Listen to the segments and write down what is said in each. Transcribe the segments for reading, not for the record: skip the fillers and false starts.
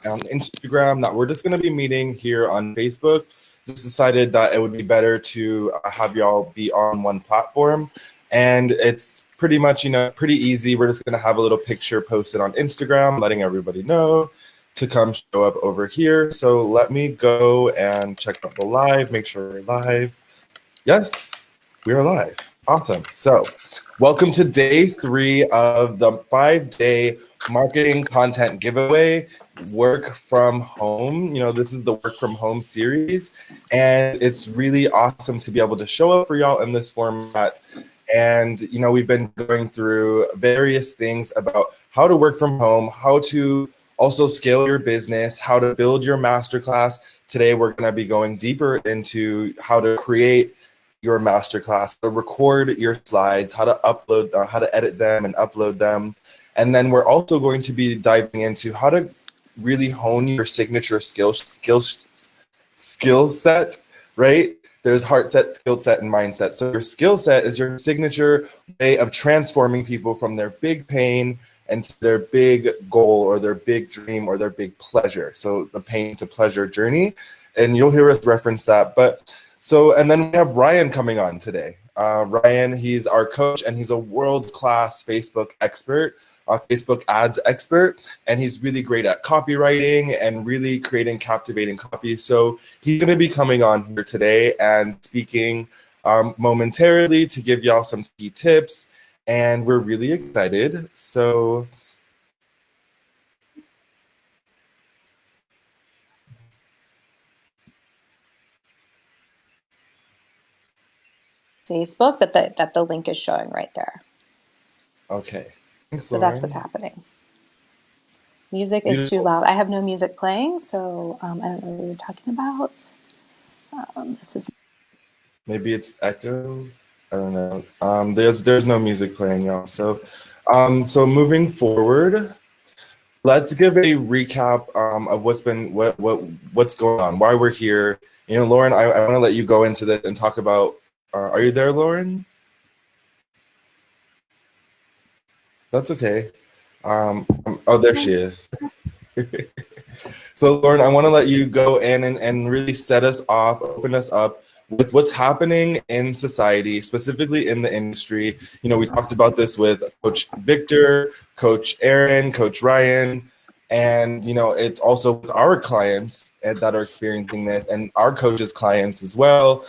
on Instagram that we're just going to be meeting here on Facebook. Just decided that it would be better to have y'all be on one platform. And it's pretty much, pretty easy. We're just going to have a little picture posted on Instagram, letting everybody know to come show up over here. So let me go and check out the live, make sure we're live. Yes, we are live. Awesome. So welcome to day 3 of the 5-day marketing content giveaway, work from home. This is the work from home series, and it's really awesome to be able to show up for y'all in this format. And, we've been going through various things about how to work from home, how to also scale your business, how to build your masterclass. Today, we're going to be going deeper into how to create your masterclass, how to record your slides, how to upload, how to edit them and upload them. And then we're also going to be diving into how to really hone your signature skill set, right? There's heart set, skill set, and mindset. So your skill set is your signature way of transforming people from their big pain into their big goal or their big dream or their big pleasure. So the pain to pleasure journey. And you'll hear us reference that. And then we have Ryan coming on today. Ryan, he's our coach, and he's a world-class Facebook expert, Facebook ads expert, and he's really great at copywriting and really creating captivating copy. So he's going to be coming on here today and speaking momentarily to give y'all some key tips, and we're really excited. So Facebook that the link is showing right there. Okay. Thanks, so Lauren. That's what's happening. Music is too loud. I have no music playing, so I don't know what you're talking about. This is maybe it's echo. I don't know. There's no music playing, y'all. So moving forward, let's give a recap of what's going on, why we're here. Lauren, I want to let you go into this and talk about. Are you there, Lauren? That's okay. Oh, there she is. So, Lauren, I want to let you go in and really set us off, open us up with what's happening in society, specifically in the industry. We talked about this with Coach Victor, Coach Aaron, Coach Ryan, and, it's also with our clients that are experiencing this and our coaches' clients as well.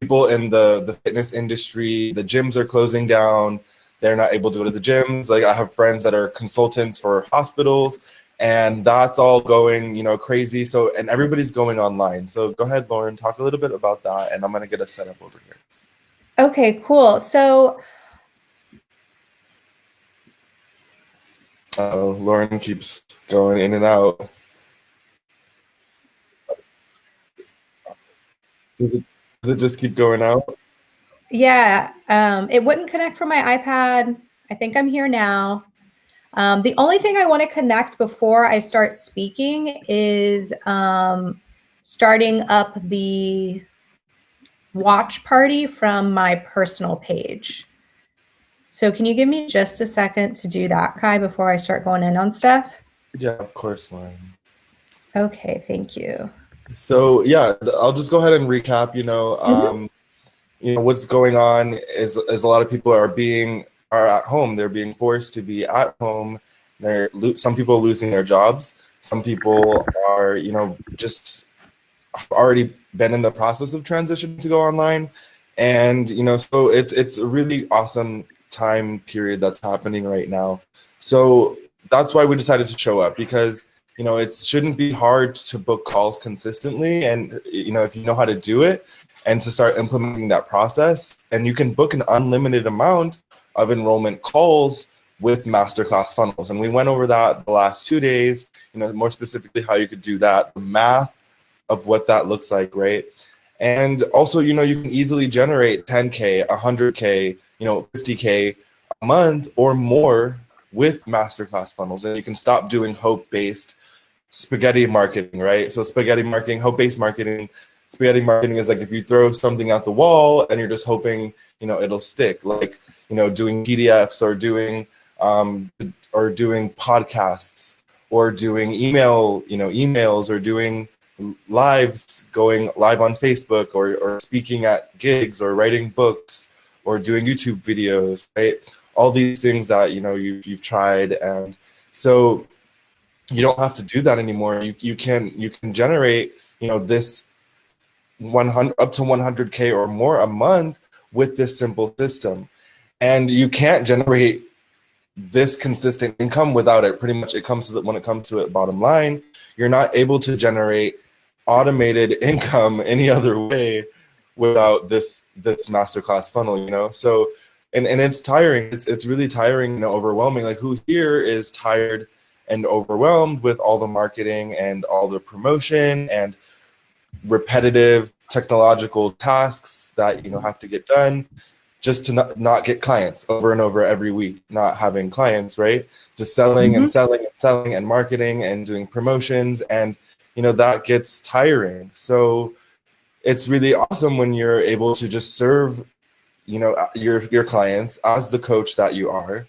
People in the fitness industry, the gyms are closing down. They're not able to go to the gyms. Like, I have friends that are consultants for hospitals, and that's all going, crazy. So, and everybody's going online. So go ahead, Lauren, talk a little bit about that, and I'm going to get us set up over here. Okay, cool. So Lauren keeps going in and out. Does it just keep going out? Yeah, it wouldn't connect from my iPad. I think I'm here now. The only thing I want to connect before I start speaking is starting up the watch party from my personal page. So can you give me just a second to do that, Kai, before I start going in on stuff? Yeah, of course, Lauren. Okay, thank you. So yeah, I'll just go ahead and recap. What's going on is a lot of people are at home. They're being forced to be at home. Some people are losing their jobs. Some people are, just already been in the process of transition to go online. And, so it's a really awesome time period that's happening right now. So that's why we decided to show up, because, it shouldn't be hard to book calls consistently. And, if you know how to do it and to start implementing that process, and you can book an unlimited amount of enrollment calls with Masterclass funnels. And we went over that the last 2 days, more specifically how you could do that, the math of what that looks like, right? And also, you can easily generate 10K, 100K, 50K a month or more with Masterclass funnels. And you can stop doing hope-based spaghetti marketing, right? So spaghetti marketing, hope-based marketing. Spaghetti marketing is like if you throw something at the wall and you're just hoping, it'll stick, like, doing PDFs or doing podcasts or doing emails, or doing lives, going live on Facebook, or speaking at gigs, or writing books, or doing YouTube videos, right? All these things that, you've tried. And so you don't have to do that anymore. You can generate, this 100 up to 100K or more a month with this simple system. And you can't generate this consistent income without it. Pretty much when it comes to it, bottom line, you're not able to generate automated income any other way without this masterclass funnel, So, and it's tiring. It's really tiring and overwhelming. Like, who here is tired and overwhelmed with all the marketing and all the promotion and repetitive technological tasks that have to get done just to not get clients over and over every week, not having clients, right? Just selling and selling and selling and marketing and doing promotions, and that gets tiring. So it's really awesome when you're able to just serve your clients as the coach that you are,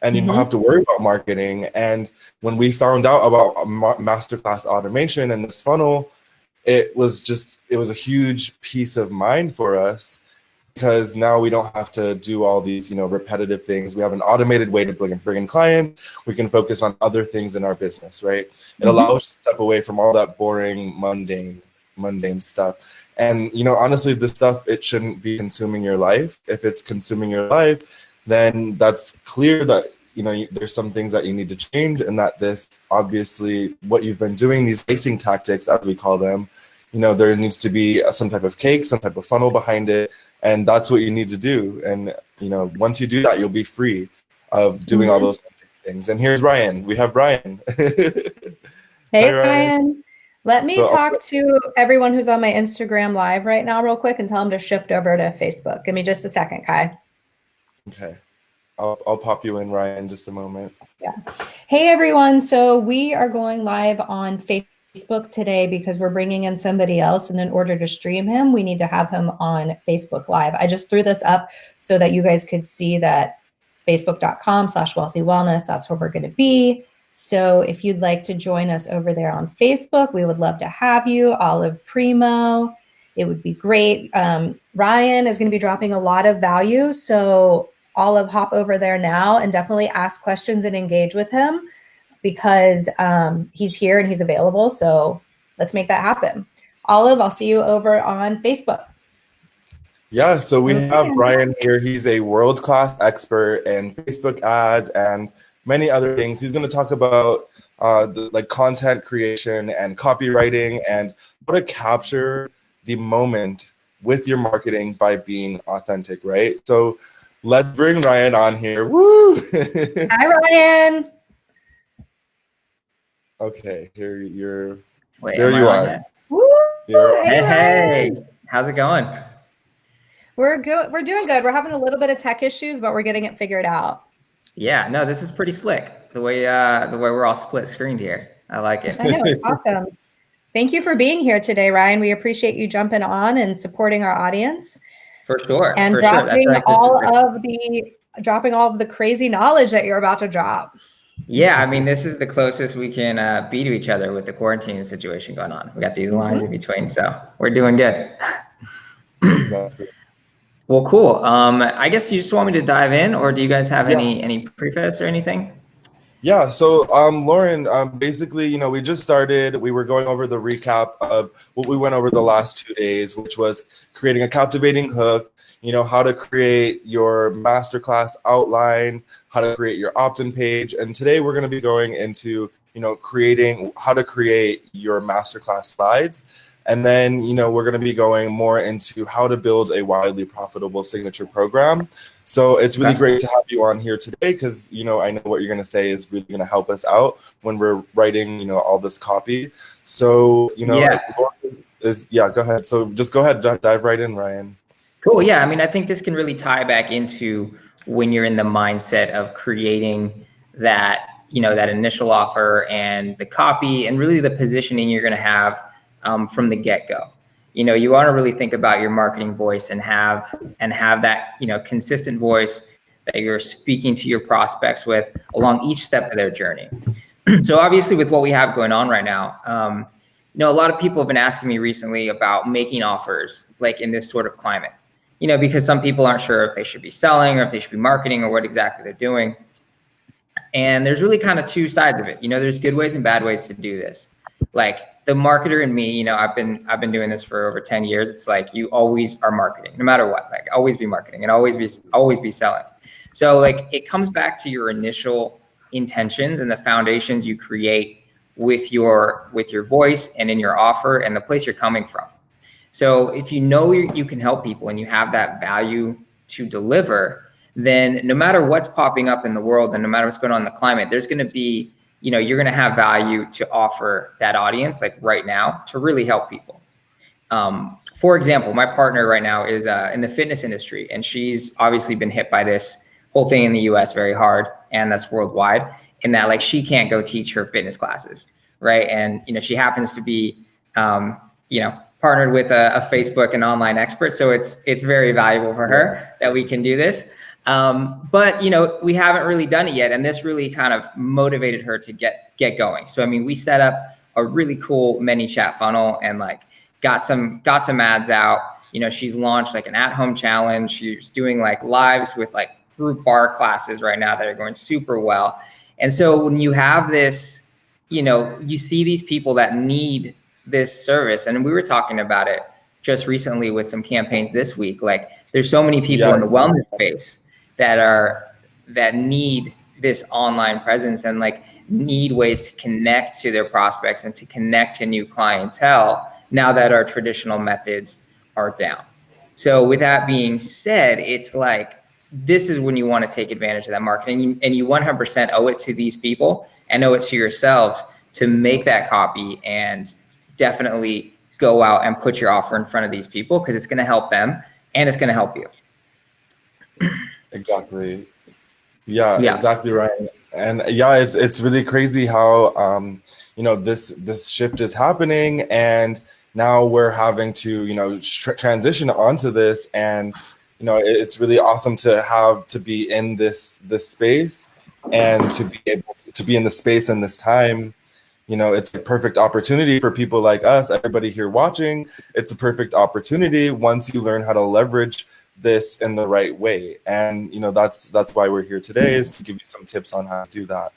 and you don't have to worry about marketing. And when we found out about Masterclass automation and this funnel, it was a huge peace of mind for us, because now we don't have to do all these, repetitive things. We have an automated way to bring in clients. We can focus on other things in our business, right? It allows us to step away from all that boring, mundane stuff. And, honestly, this stuff, it shouldn't be consuming your life. If it's consuming your life, then that's clear that, there's some things that you need to change, and that this, obviously, what you've been doing, these icing tactics, as we call them, there needs to be some type of cake, some type of funnel behind it. And that's what you need to do. And, once you do that, you'll be free of doing all those things. And here's Ryan. We have Ryan. Hey, Ryan. Let me talk to everyone who's on my Instagram live right now real quick and tell them to shift over to Facebook. Give me just a second, Kai. Okay. I'll pop you in, Ryan, in just a moment. Yeah. Hey, everyone. So we are going live on Facebook today because we're bringing in somebody else, and in order to stream him, we need to have him on Facebook Live. I just threw this up so that you guys could see that facebook.com/wealthywellness, that's where we're going to be. So if you'd like to join us over there on Facebook, we would love to have you. Olive Primo, it would be great. Ryan is going to be dropping a lot of value, so Olive, hop over there now and definitely ask questions and engage with him, because he's here and he's available. So let's make that happen. Olive, I'll see you over on Facebook. Yeah, so we have Ryan here. He's a world-class expert in Facebook ads and many other things. He's going to talk about content creation and copywriting and how to capture the moment with your marketing by being authentic, right? So let's bring Ryan on here. Woo! Hi, Ryan. Okay, here you're. Wait, there you are. Woo! Hey, how's it going? We're good. We're doing good. We're having a little bit of tech issues, but we're getting it figured out. Yeah, no, this is pretty slick. The way we're all split screened here. I like it. I know, it's awesome. Thank you for being here today, Ryan. We appreciate you jumping on and supporting our audience. For sure. And dropping all of the crazy knowledge that you're about to drop. Yeah, I mean, this is the closest we can be to each other with the quarantine situation going on. We got these lines in between, so we're doing good. Exactly. Well, cool. I guess you just want me to dive in, or do you guys have any preface or anything? Yeah, so Lauren, basically, we just started. We were going over the recap of what we went over the last 2 days, which was creating a captivating hook, how to create your masterclass outline, how to create your opt-in page. And today we're going to be going into, creating how to create your masterclass slides. And then, we're going to be going more into how to build a wildly profitable signature program. So it's really great to have you on here today, because, I know what you're going to say is really going to help us out when we're writing, all this copy. So, go ahead. So just go ahead, dive right in, Ryan. Cool. Yeah. I mean, I think this can really tie back into when you're in the mindset of creating that, that initial offer and the copy and really the positioning you're going to have from the get-go. You want to really think about your marketing voice and have that, consistent voice that you're speaking to your prospects with along each step of their journey. So obviously with what we have going on right now, a lot of people have been asking me recently about making offers like in this sort of climate, because some people aren't sure if they should be selling or if they should be marketing or what exactly they're doing. And there's really kind of two sides of it. There's good ways and bad ways to do this. Like the marketer in me, I've been doing this for over 10 years. It's like you always are marketing, no matter what. Like always be marketing and always be selling. So like it comes back to your initial intentions and the foundations you create with your voice and in your offer and the place you're coming from. So if you can help people and you have that value to deliver, then no matter what's popping up in the world and no matter what's going on in the climate, there's going to be, you're going to have value to offer that audience like right now to really help people. For example, my partner right now is in the fitness industry, and she's obviously been hit by this whole thing in the US very hard, and that's worldwide, in that like she can't go teach her fitness classes, right? And she happens to be partnered with a Facebook and online expert, so it's very valuable for her that we can do this. But we haven't really done it yet, and this really kind of motivated her to get going. So I mean, we set up a really cool ManyChat funnel and like got some ads out. She's launched like an at-home challenge. She's doing like lives with like group bar classes right now that are going super well. And so when you have this, you see these people that need this service, and we were talking about it just recently with some campaigns this week. Like there's so many people in the wellness space that need this online presence and like need ways to connect to their prospects and to connect to new clientele now that our traditional methods are down. So with that being said, it's like, this is when you want to take advantage of that market, and you 100% owe it to these people and owe it to yourselves to make that copy and definitely go out and put your offer in front of these people, because it's going to help them and it's going to help you. Exactly. Yeah, exactly right. And yeah, it's really crazy how this shift is happening, and now we're having to transition onto this, and it's really awesome to be in this space and to be able to be in the space in this time. It's a perfect opportunity for people like us, everybody here watching. It's a perfect opportunity once you learn how to leverage this in the right way. And that's why we're here today, is to give you some tips on how to do that.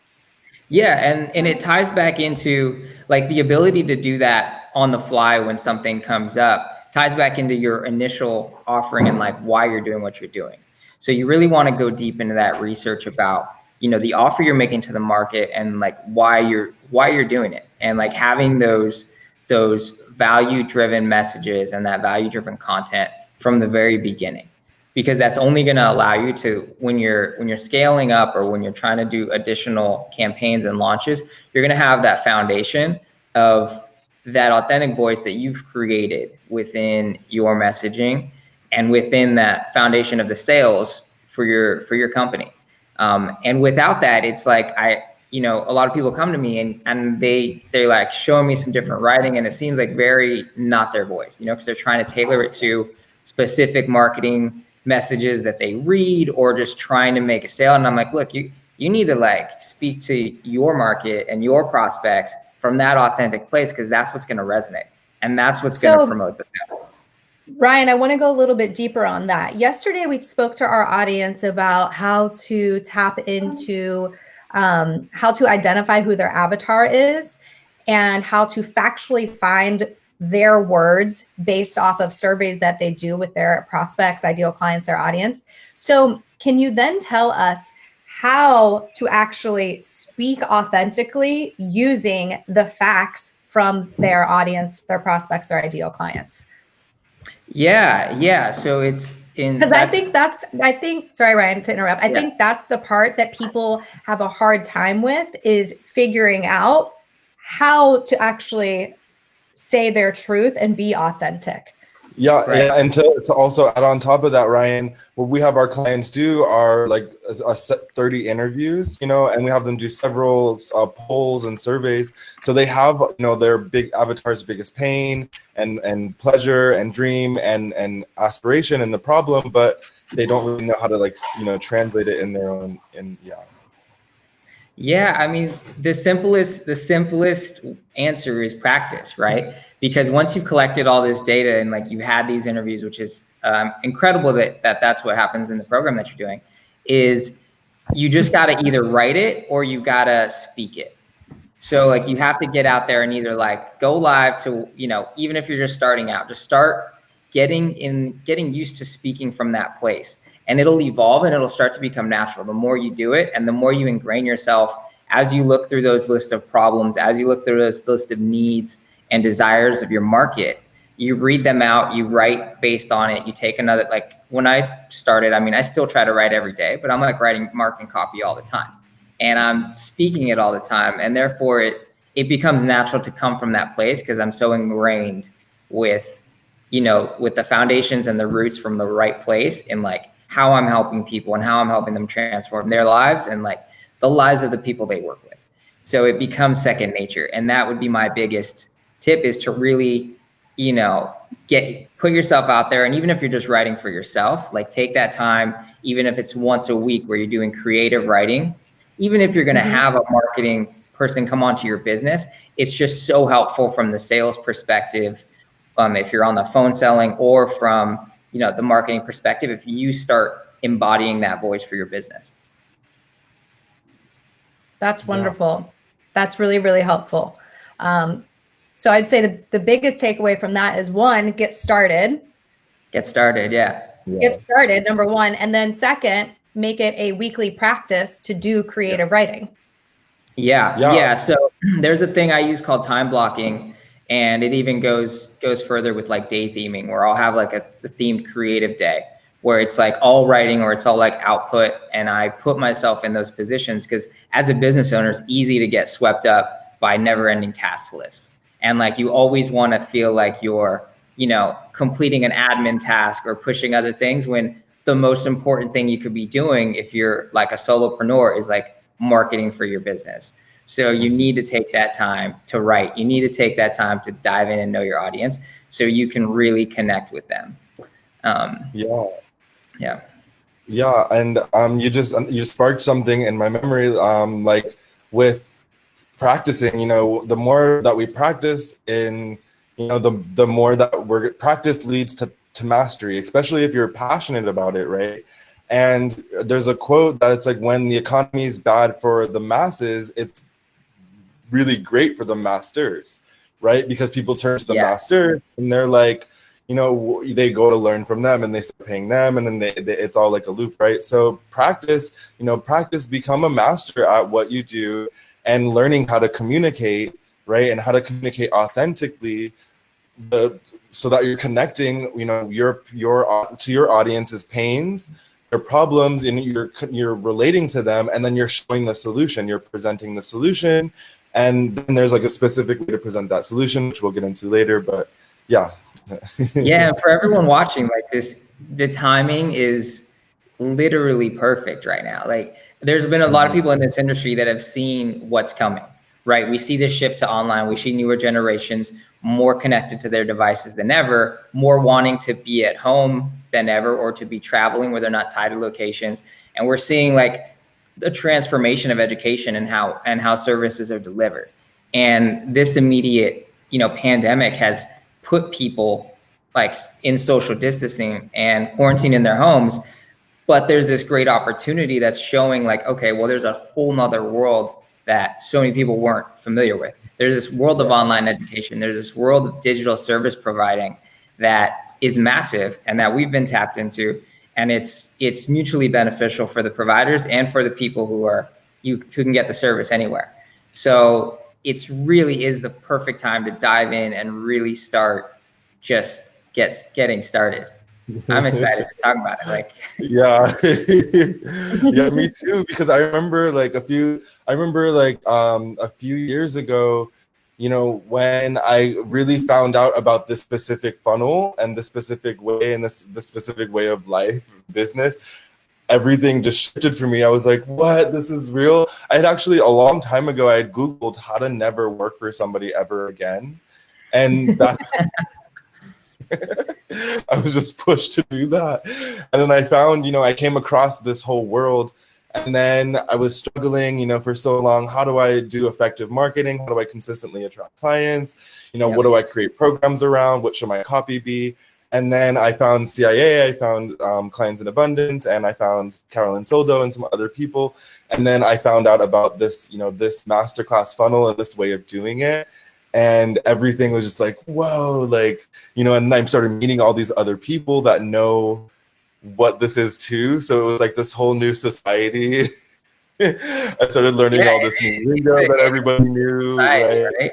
Yeah, and it ties back into like the ability to do that on the fly when something comes up, ties back into your initial offering and like why you're doing what you're doing. So you really want to go deep into that research about the offer you're making to the market and like why you're doing it, and like having those value-driven messages and that value-driven content from the very beginning, because that's only going to allow you to, when you're scaling up or when you're trying to do additional campaigns and launches, you're going to have that foundation of that authentic voice that you've created within your messaging and within that foundation of the sales for your company. And without that, it's like a lot of people come to me and they're like showing me some different writing, and it seems like very not their voice, because they're trying to tailor it to specific marketing messages that they read, or just trying to make a sale. And I'm like, look, you need to like speak to your market and your prospects from that authentic place, because that's what's going to resonate and that's what's going to promote the sale. Ryan, I want to go a little bit deeper on that. Yesterday, we spoke to our audience about how to tap into how to identify who their avatar is and how to factually find their words based off of surveys that they do with their prospects, ideal clients, their audience. So can you then tell us how to actually speak authentically using the facts from their audience, their prospects, their ideal clients? Yeah. So it's because I think, sorry, Ryan, to interrupt. I think that's the part that people have a hard time with, is figuring out how to actually say their truth and be authentic. Yeah, right. And to also add on top of that, Ryan, what we have our clients do are like a set 30 interviews, and we have them do several polls and surveys. So they have, their big avatar's biggest pain and pleasure and dream and aspiration and the problem, but they don't really know how to translate it in their own. Yeah, I mean, the simplest answer is practice, right? Because once you've collected all this data and like you had these interviews, which is incredible that's what happens in the program that you're doing, is you just got to either write it or you got to speak it. So like you have to get out there and either like go live to, even if you're just starting out, just start getting used to speaking from that place. And it'll evolve and it'll start to become natural. The more you do it and the more you ingrain yourself as you look through those lists of problems, as you look through those list of needs and desires of your market, you read them out, you write based on it, you take another, like when I started, I mean, I still try to write every day, but I'm like writing marketing copy all the time. And I'm speaking it all the time. And therefore it becomes natural to come from that place because I'm so ingrained with, with the foundations and the roots from the right place and like how I'm helping people and how I'm helping them transform their lives and like the lives of the people they work with. So it becomes second nature. And that would be my biggest tip, is to really, put yourself out there. And even if you're just writing for yourself, like take that time, even if it's once a week where you're doing creative writing, even if you're going to have a marketing person come onto your business, it's just so helpful from the sales perspective. If you're on the phone selling or from, the marketing perspective, if you start embodying that voice for your business. That's wonderful. Yeah. That's really, really helpful. So I'd say the biggest takeaway from that is, one, get started. Get started. Yeah. Get started, number one. And then second, make it a weekly practice to do creative writing. Yeah. So there's a thing I use called time blocking, and it even goes further with like day theming, where I'll have like a themed creative day where it's like all writing or it's all like output. And I put myself in those positions because as a business owner, it's easy to get swept up by never ending task lists. And like, you always want to feel like you're, completing an admin task or pushing other things, when the most important thing you could be doing if you're like a solopreneur is like marketing for your business. So you need to take that time to write. You need to take that time to dive in and know your audience so you can really connect with them. Yeah. And you sparked something in my memory, like with practicing, the more that we practice the more that practice leads to mastery, especially if you're passionate about it, right? And there's a quote that it's like, when the economy is bad for the masses, it's really great for the masters, right? Because people turn to the master and they're like, they go to learn from them and they start paying them, and then it's all like a loop, right? So practice, become a master at what you do, and learning how to communicate, right? And how to communicate authentically, so that you're connecting, your to your audience's pains, their problems, and you're relating to them, and then you're showing the solution, you're presenting the solution, and then there's like a specific way to present that solution, which we'll get into later. But yeah. Yeah, for everyone watching, like the timing is literally perfect right now. Like there's been a lot of people in this industry that have seen what's coming, right? We see this shift to online. We see newer generations more connected to their devices than ever, more wanting to be at home than ever, or to be traveling where they're not tied to locations. And we're seeing like the transformation of education and how services are delivered. And this immediate, pandemic has put people like in social distancing and quarantine in their homes. But there's this great opportunity that's showing like, okay, well, there's a whole nother world that so many people weren't familiar with. There's this world of online education. There's this world of digital service providing that is massive and that we've been tapped into. And it's mutually beneficial for the providers and for the people who can get the service anywhere. So it's really is the perfect time to dive in and really start just getting started. I'm excited to talk about it. Like, yeah, yeah, me too. Because I remember a few years ago, when I really found out about this specific funnel and this specific way and this specific way of life, business, everything just shifted for me. I was like, what? This is real. I had actually, a long time ago, I had Googled how to never work for somebody ever again. And that's, I was just pushed to do that. And then I found, I came across this whole world And then I was struggling, for so long. How do I do effective marketing? How do I consistently attract clients? What do I create programs around? What should my copy be? And then I found CIA, I found Clients in Abundance, and I found Carolyn Soldo and some other people. And then I found out about this, this masterclass funnel and this way of doing it. And everything was just like, whoa, and I started meeting all these other people that know what this is too. So it was like this whole new society. I started learning all this new lingo that everybody knew. Right?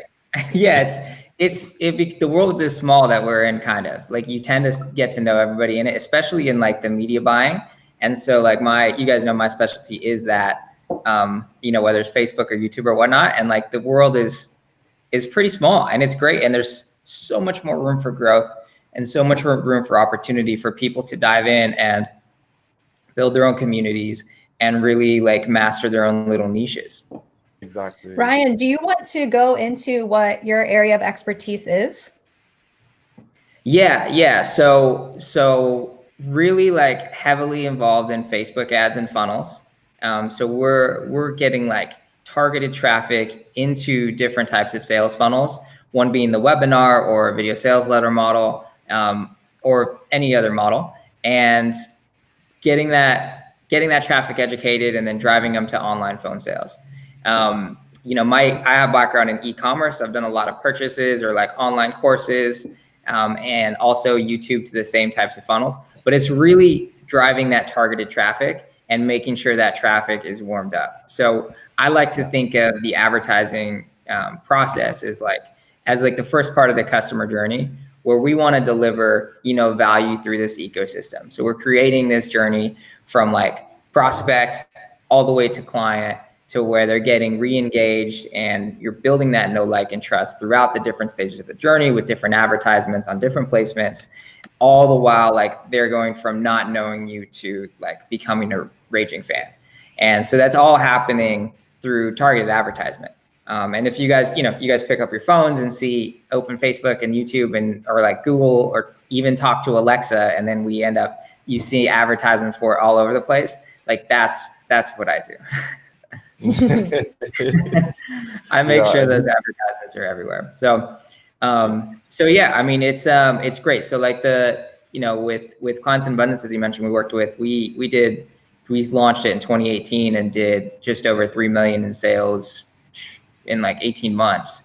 Yeah, the world is small that we're in, kind of. Like, you tend to get to know everybody in it, especially in like the media buying. And so like you guys know my specialty is that, whether it's Facebook or YouTube or whatnot, and like the world is pretty small, and it's great. And there's so much more room for growth and so much room for opportunity for people to dive in and build their own communities and really like master their own little niches. Exactly. Ryan, do you want to go into what your area of expertise is? Yeah. So really like heavily involved in Facebook ads and funnels. So we're getting like targeted traffic into different types of sales funnels, one being the webinar or video sales letter model, or any other model, and getting that traffic educated and then driving them to online phone sales. I have background in e-commerce. I've done a lot of purchases or like online courses, and also YouTube to the same types of funnels, but it's really driving that targeted traffic and making sure that traffic is warmed up. So I like to think of the advertising process as the first part of the customer journey, where we want to deliver, value through this ecosystem. So we're creating this journey from like prospect all the way to client, to where they're getting re-engaged, and you're building that know, like, and trust throughout the different stages of the journey with different advertisements on different placements, all the while like they're going from not knowing you to like becoming a raging fan. And so that's all happening through targeted advertisement. And if you guys pick up your phones and open Facebook and YouTube or like Google, or even talk to Alexa, and then you see advertisements for it all over the place. Like that's what I do. I make sure those advertisements are everywhere. So yeah, I mean, it's great. So like with Clients in Abundance, as you mentioned, we worked with, we launched it in 2018 and did just over 3 million in sales in like 18 months.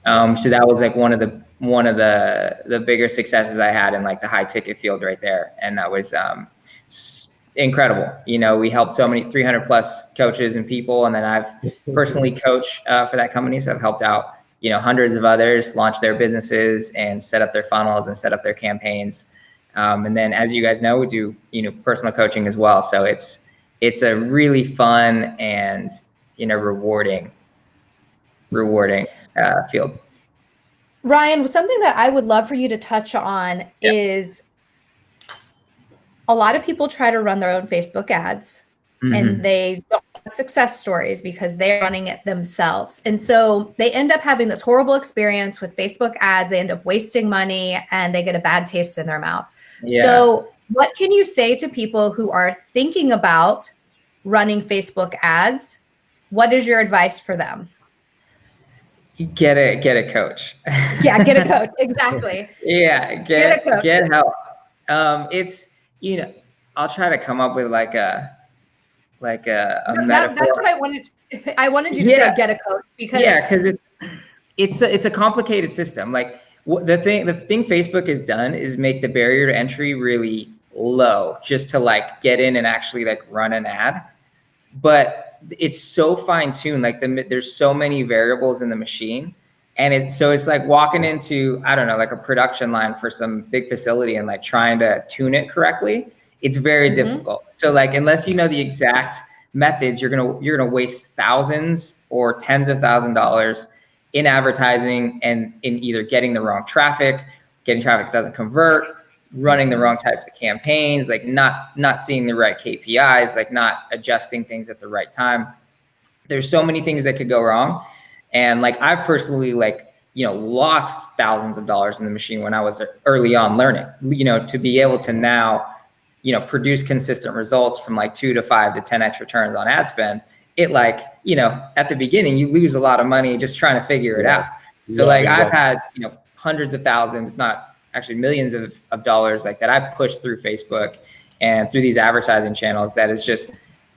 So that was like one of the bigger successes I had in like the high ticket field right there. And that was incredible. We helped so many 300 plus coaches and people. And then I've personally coached for that company. So I've helped out, hundreds of others launch their businesses and set up their funnels and set up their campaigns. And then, as you guys know, we do, personal coaching as well. So it's a really fun and, rewarding field. Ryan, something that I would love for you to touch on is a lot of people try to run their own Facebook ads, and they don't have success stories because they're running it themselves. And so they end up having this horrible experience with Facebook ads. They end up wasting money and they get a bad taste in their mouth. Yeah. So what can you say to people who are thinking about running Facebook ads? What is your advice for them? Get a coach. Yeah, get a coach. Exactly. Yeah, get a coach. Get help. It's, I'll try to come up with like a metaphor. That's what I wanted. I wanted you to say get a coach, because it's a complicated system. Like the thing Facebook has done is make the barrier to entry really low, just to like get in and actually like run an ad. But it's so fine tuned. Like there's so many variables in the machine, and it's like walking into, I don't know, like a production line for some big facility and like trying to tune it correctly. It's very difficult. So like, unless you know the exact methods, you're gonna waste thousands or tens of $1,000s in advertising and in either getting the wrong traffic, getting traffic that doesn't convert, running the wrong types of campaigns, like not seeing the right KPIs, like not adjusting things at the right time. There's so many things that could go wrong. And like, I've personally lost thousands of dollars in the machine when I was early on learning, to be able to now produce consistent results from like 2 to 5 to 10x returns on ad spend, it like, at the beginning, you lose a lot of money just trying to figure it out. So like exactly. I've had, hundreds of thousands, if not actually millions of dollars like that I've pushed through Facebook and through these advertising channels that is just,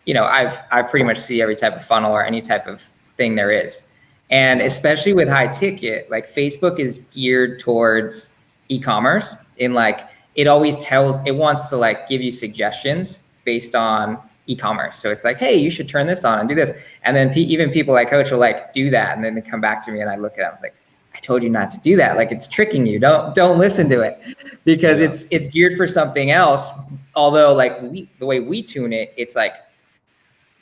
I pretty much see every type of funnel or any type of thing there is. And especially with high ticket, like Facebook is geared towards e-commerce, in like, it wants to like give you suggestions based on e-commerce. So it's like, hey, you should turn this on and do this. And then even people like Coach will like do that. And then they come back to me and I look at it, I was like, I told you not to do that. Like, it's tricking you. Don't listen to it, because it's geared for something else. Although like the way we tune it, it's like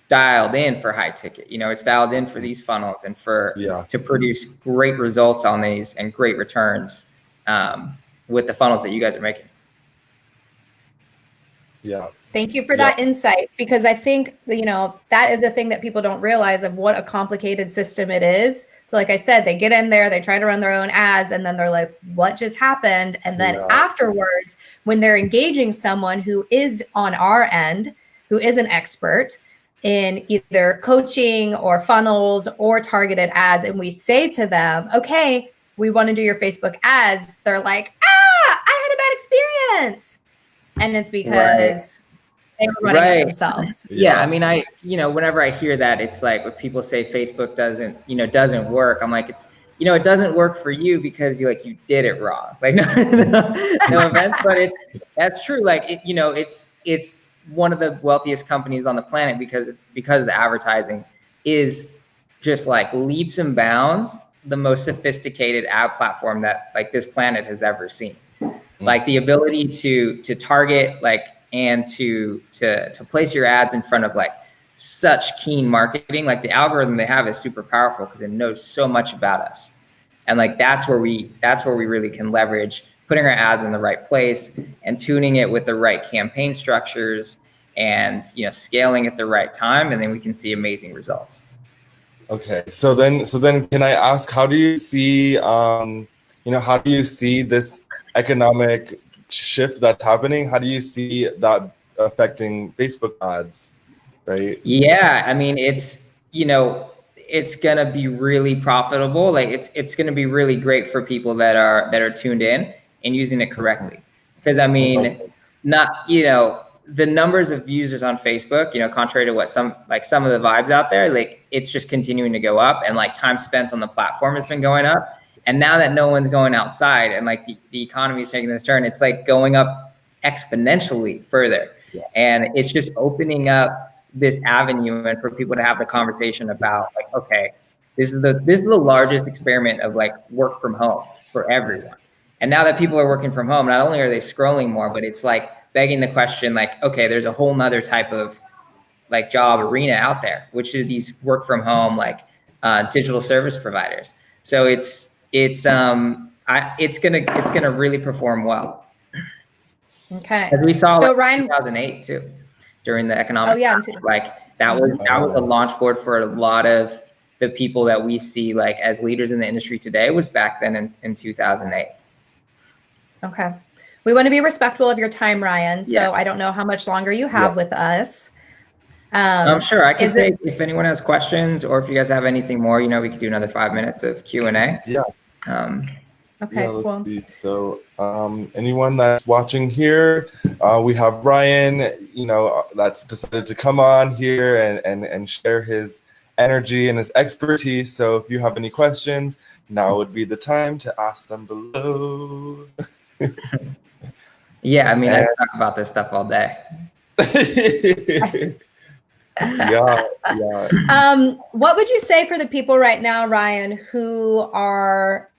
dialed in for high ticket. It's dialed in for these funnels and to produce great results on these and great returns with the funnels that you guys are making. Yeah. Thank you for that insight, because I think, that is the thing that people don't realize of what a complicated system it is. So like I said, they get in there, they try to run their own ads, and then they're like, what just happened? And then afterwards, when they're engaging someone who is on our end, who is an expert in either coaching or funnels or targeted ads, and we say to them, okay, we want to do your Facebook ads, they're like, I had a bad experience. And it's because they were running it themselves. Yeah. I mean, whenever I hear that, it's like, if people say Facebook doesn't work, I'm like, it doesn't work for you because you did it wrong. Like, no offense, but that's true. Like, it's one of the wealthiest companies on the planet because the advertising is just like leaps and bounds the most sophisticated ad platform that like this planet has ever seen. Like the ability to target and to place your ads in front of like such keen marketing, like the algorithm they have is super powerful because it knows so much about us. And like that's where we really can leverage putting our ads in the right place and tuning it with the right campaign structures and scaling at the right time, and then we can see amazing results. Okay, so then can I ask, how do you see this economic shift that's happening? How do you see that affecting Facebook ads, right? Yeah, I mean, it's going to be really profitable. Like it's going to be really great for people that are tuned in and using it correctly. Because I mean, the numbers of users on Facebook, contrary to what some of the vibes out there, like it's just continuing to go up, and like time spent on the platform has been going up. And now that no one's going outside and like the economy is taking this turn, it's like going up exponentially further. Yeah. And it's just opening up this avenue and for people to have the conversation about like, okay, this is the largest experiment of like work from home for everyone. And now that people are working from home, not only are they scrolling more, but it's like begging the question like, okay, there's a whole nother type of like job arena out there, which is these work from home, like digital service providers. So it's gonna really perform well. Okay. As we saw so like Ryan, 2008 too, during the economic. Oh yeah. Like that was a launch board for a lot of the people that we see like as leaders in the industry today was back then in 2008. Okay. We want to be respectful of your time, Ryan. So I don't know how much longer you have with us. I'm sure I can take if anyone has questions, or if you guys have anything more, we could do another 5 minutes of Q&A. Yeah. Okay, cool. See. So anyone that's watching here, we have Ryan, that's decided to come on here and share his energy and his expertise. So if you have any questions, now would be the time to ask them below. Yeah, I mean, I talk about this stuff all day. Yeah. What would you say for the people right now, Ryan, who are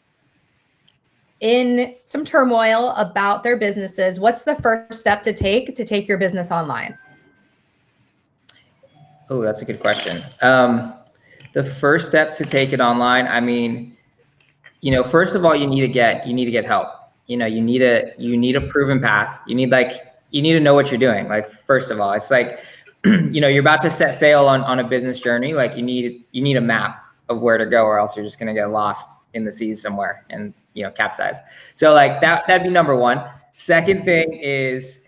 in some turmoil about their businesses? What's the first step to take your business online? Oh, that's a good question. The first step to take it online, I mean, first of all, you need to get help. You need a proven path. You need to know what you're doing. Like, first of all, it's like, you're about to set sail on a business journey. Like you need a map of where to go, or else you're just going to get lost in the seas somewhere and, capsize. So like that'd be number one. Second thing is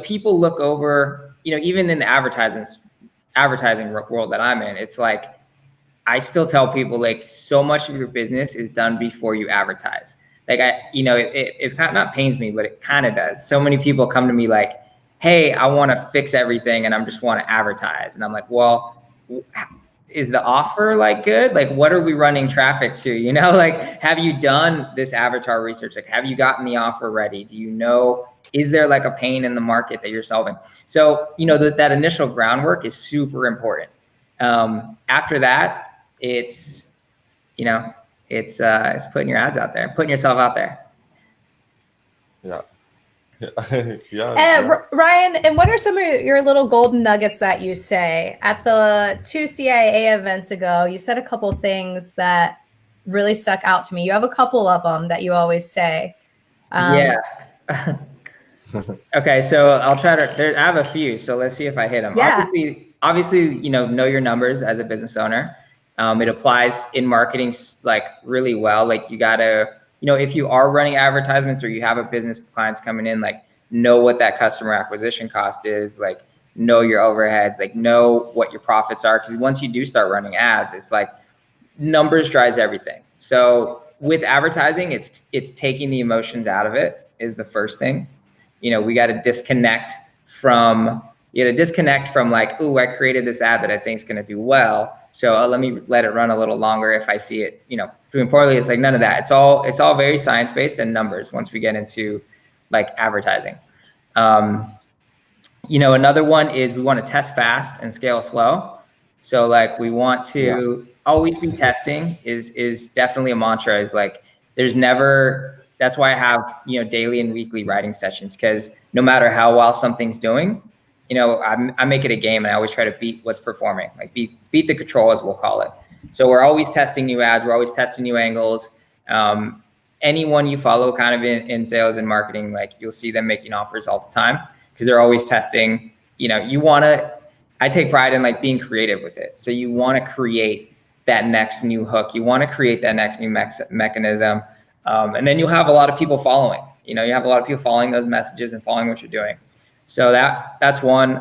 People look over, even in the advertising world that I'm in, it's like, I still tell people like so much of your business is done before you advertise. Like it kind of not pains me, but it kind of does. So many people come to me like, hey, I want to fix everything and I just want to advertise. And I'm like, well, is the offer like good? Like, what are we running traffic to? Like, have you done this avatar research? Like, have you gotten the offer ready? Do you know, is there like a pain in the market that you're solving? So, that initial groundwork is super important. After that, it's putting your ads out there, putting yourself out there. Yeah. Ryan, and what are some of your little golden nuggets that you say at the 2 CIA events ago? You said a couple of things that really stuck out to me. You have a couple of them that you always say. Yeah. Okay, so I'll try to. I have a few, so let's see if I hit them. Yeah. Obviously, know your numbers as a business owner. It applies in marketing like really well. Like you gotta, if you are running advertisements or you have a business with clients coming in, like know what that customer acquisition cost is, like know your overheads, like know what your profits are. Because once you do start running ads, it's like numbers drives everything. So with advertising, it's taking the emotions out of it is the first thing. We got to disconnect from like, ooh, I created this ad that I think is going to do well, so let me let it run a little longer. If I see it, doing poorly, it's like none of that. It's all very science-based and numbers once we get into like advertising. Another one is we want to test fast and scale slow. So like we want to always be testing is definitely a mantra. Is like that's why I have, daily and weekly writing sessions, because no matter how well something's doing, I make it a game and I always try to beat what's performing, like beat the control, as we'll call it. So we're always testing new ads. We're always testing new angles. Anyone you follow kind of in sales and marketing, like you'll see them making offers all the time because they're always testing. I take pride in like being creative with it. So you want to create that next new hook. You want to create that next new mechanism. And then you'll have a lot of people following. You have a lot of people following those messages and following what you're doing. So that's one.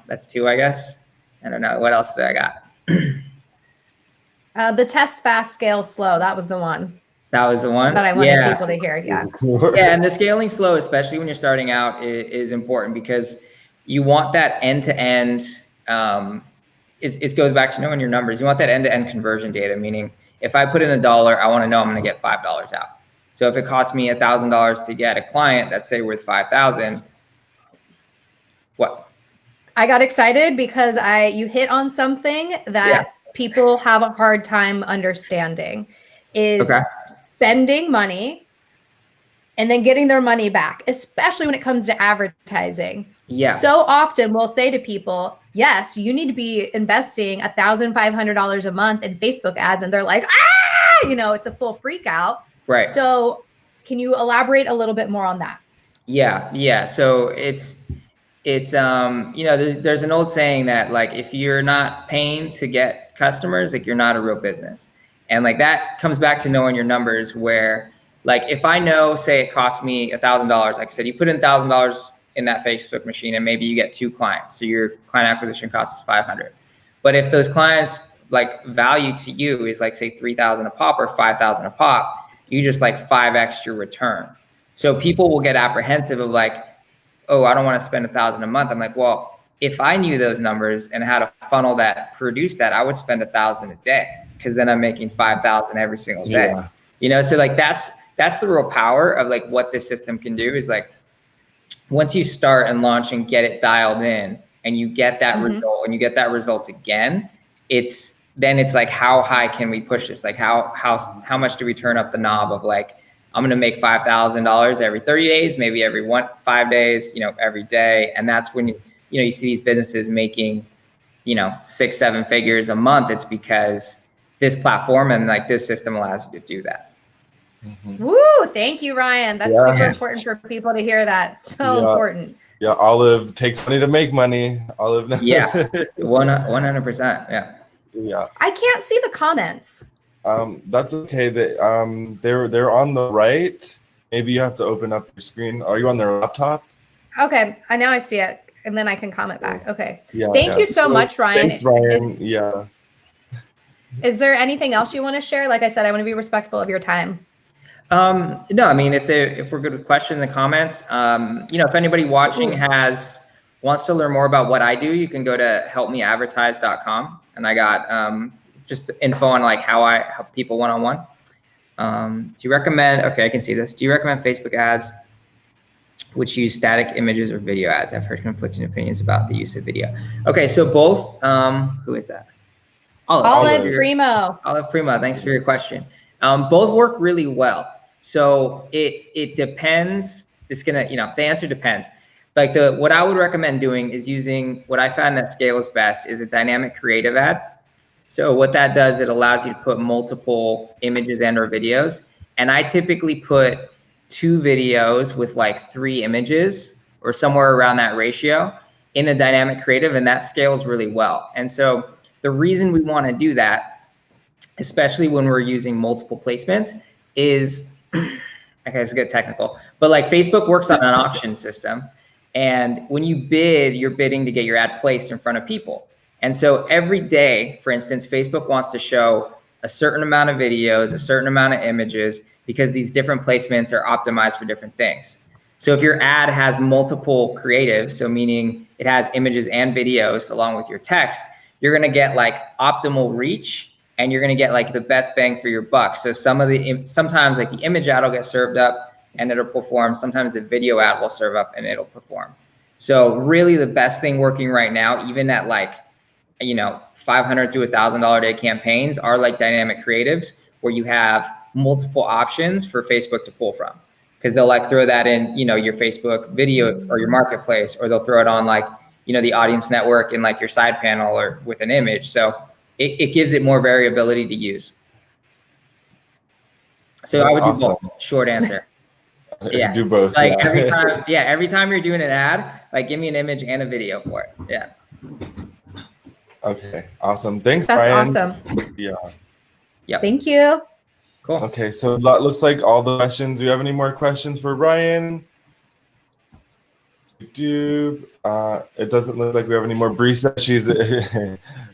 That's two, I guess. I don't know. What else did I got? The test fast, scale slow. That was the one. That was the one that I wanted people to hear. Yeah. Yeah, and the scaling slow, especially when you're starting out, is important because you want that end-to-end. It goes back to knowing your numbers. You want that end-to-end conversion data, meaning if I put in $1, I want to know I'm going to get $5 out. So if it costs me $1,000 to get a client that's say worth $5,000, what? I got excited because you hit on something that people have a hard time understanding is spending money and then getting their money back, especially when it comes to advertising. Yeah. So often we'll say to people, yes, you need to be investing $1,500 a month in Facebook ads. And they're like, it's a full freak out. Right. So can you elaborate a little bit more on that? Yeah. So it's there's an old saying that like, if you're not paying to get customers, like you're not a real business. And like that comes back to knowing your numbers where like, if I know, say it cost me $1,000, like I said, you put in $1,000 in that Facebook machine and maybe you get 2 clients. So your client acquisition cost is $500. But if those clients like value to you is like say $3,000 a pop or $5,000 a pop, you just like 5x your return. So people will get apprehensive of like, oh, I don't want to spend $1,000 a month. I'm like, well, if I knew those numbers and had a funnel that produced that, I would spend $1,000 a day because then I'm making $5,000 every single day. Yeah. So like that's the real power of like what this system can do is like once you start and launch and get it dialed in and you get that result and you get that result again, it's like how high can we push this? Like how much do we turn up the knob of like I'm gonna make $5,000 every 30 days, maybe every 5 days, every day. And that's when you see these businesses making 6-7 figures a month. It's because this platform and like this system allows you to do that. Woo! Thank you, Ryan. That's super important for people to hear that. So important. Yeah, Olive takes money to make money. Olive. 100%. Yeah. I can't see the comments. That's okay. They're on the right. Maybe you have to open up your screen. Are you on their laptop? Okay, now I see it, and then I can comment back. Okay. Yeah. Thank you so much, Ryan. Thanks, Ryan. Yeah. Is there anything else you want to share? Like I said, I want to be respectful of your time. No, I mean, if we're good with questions and comments, if anybody watching wants to learn more about what I do, you can go to helpmeadvertise.com, and I got just info on like how I help people one-on-one. Do you recommend? Okay, I can see this. Do you recommend Facebook ads which use static images or video ads? I've heard conflicting opinions about the use of video. Okay, so both. Who is that? Olive Primo. Olive Primo, thanks for your question. Both work really well. So it depends. It's gonna, the answer depends. Like what I would recommend doing is using what I found that scales best is a dynamic creative ad. So what that does, it allows you to put multiple images and or videos. And I typically put 2 videos with like 3 images or somewhere around that ratio in a dynamic creative, and that scales really well. And so the reason we want to do that, especially when we're using multiple placements, is, okay, it's a good technical, but like Facebook works on an auction system. And when you bid, you're bidding to get your ad placed in front of people. And so every day, for instance, Facebook wants to show a certain amount of videos, a certain amount of images, because these different placements are optimized for different things. So if your ad has multiple creatives, so meaning it has images and videos along with your text, you're gonna get like optimal reach, and you're gonna get like the best bang for your buck. So sometimes like the image ad will get served up and it'll perform. Sometimes the video ad will serve up and it'll perform. So really the best thing working right now, even at like, $500 to $1,000 a day campaigns, are like dynamic creatives where you have multiple options for Facebook to pull from. Because they'll like throw that in, your Facebook video or your marketplace, or they'll throw it on like, the audience network in like your side panel or with an image. So it gives it more variability to use. So I would do both. Short answer. Yeah. Do both. Like every time you're doing an ad, like give me an image and a video for it. Yeah. Okay. Awesome. Thanks, That's Brian. Awesome. Yeah. Yeah. Thank you. Cool. Okay. So that looks like all the questions. Do you have any more questions for Brian? It doesn't look like we have any more. Brisa,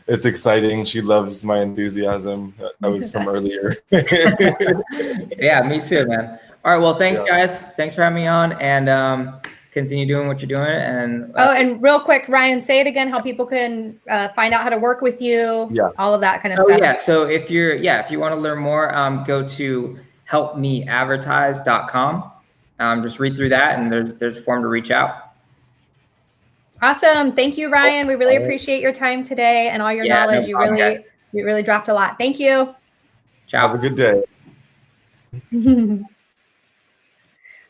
it's exciting. She loves my enthusiasm. That was from earlier. Yeah, me too, man. All right, well, thanks guys. Thanks for having me on, and continue doing what you're doing. And and real quick, Ryan, say it again, how people can find out how to work with you, all of that kind of stuff. Yeah, so if you want to learn more, go to helpmeadvertise.com. Just read through that, and there's a form to reach out. Awesome. Thank you, Ryan. We really appreciate your time today and all your knowledge. No problem, you really dropped a lot. Thank you. Ciao. Have a good day.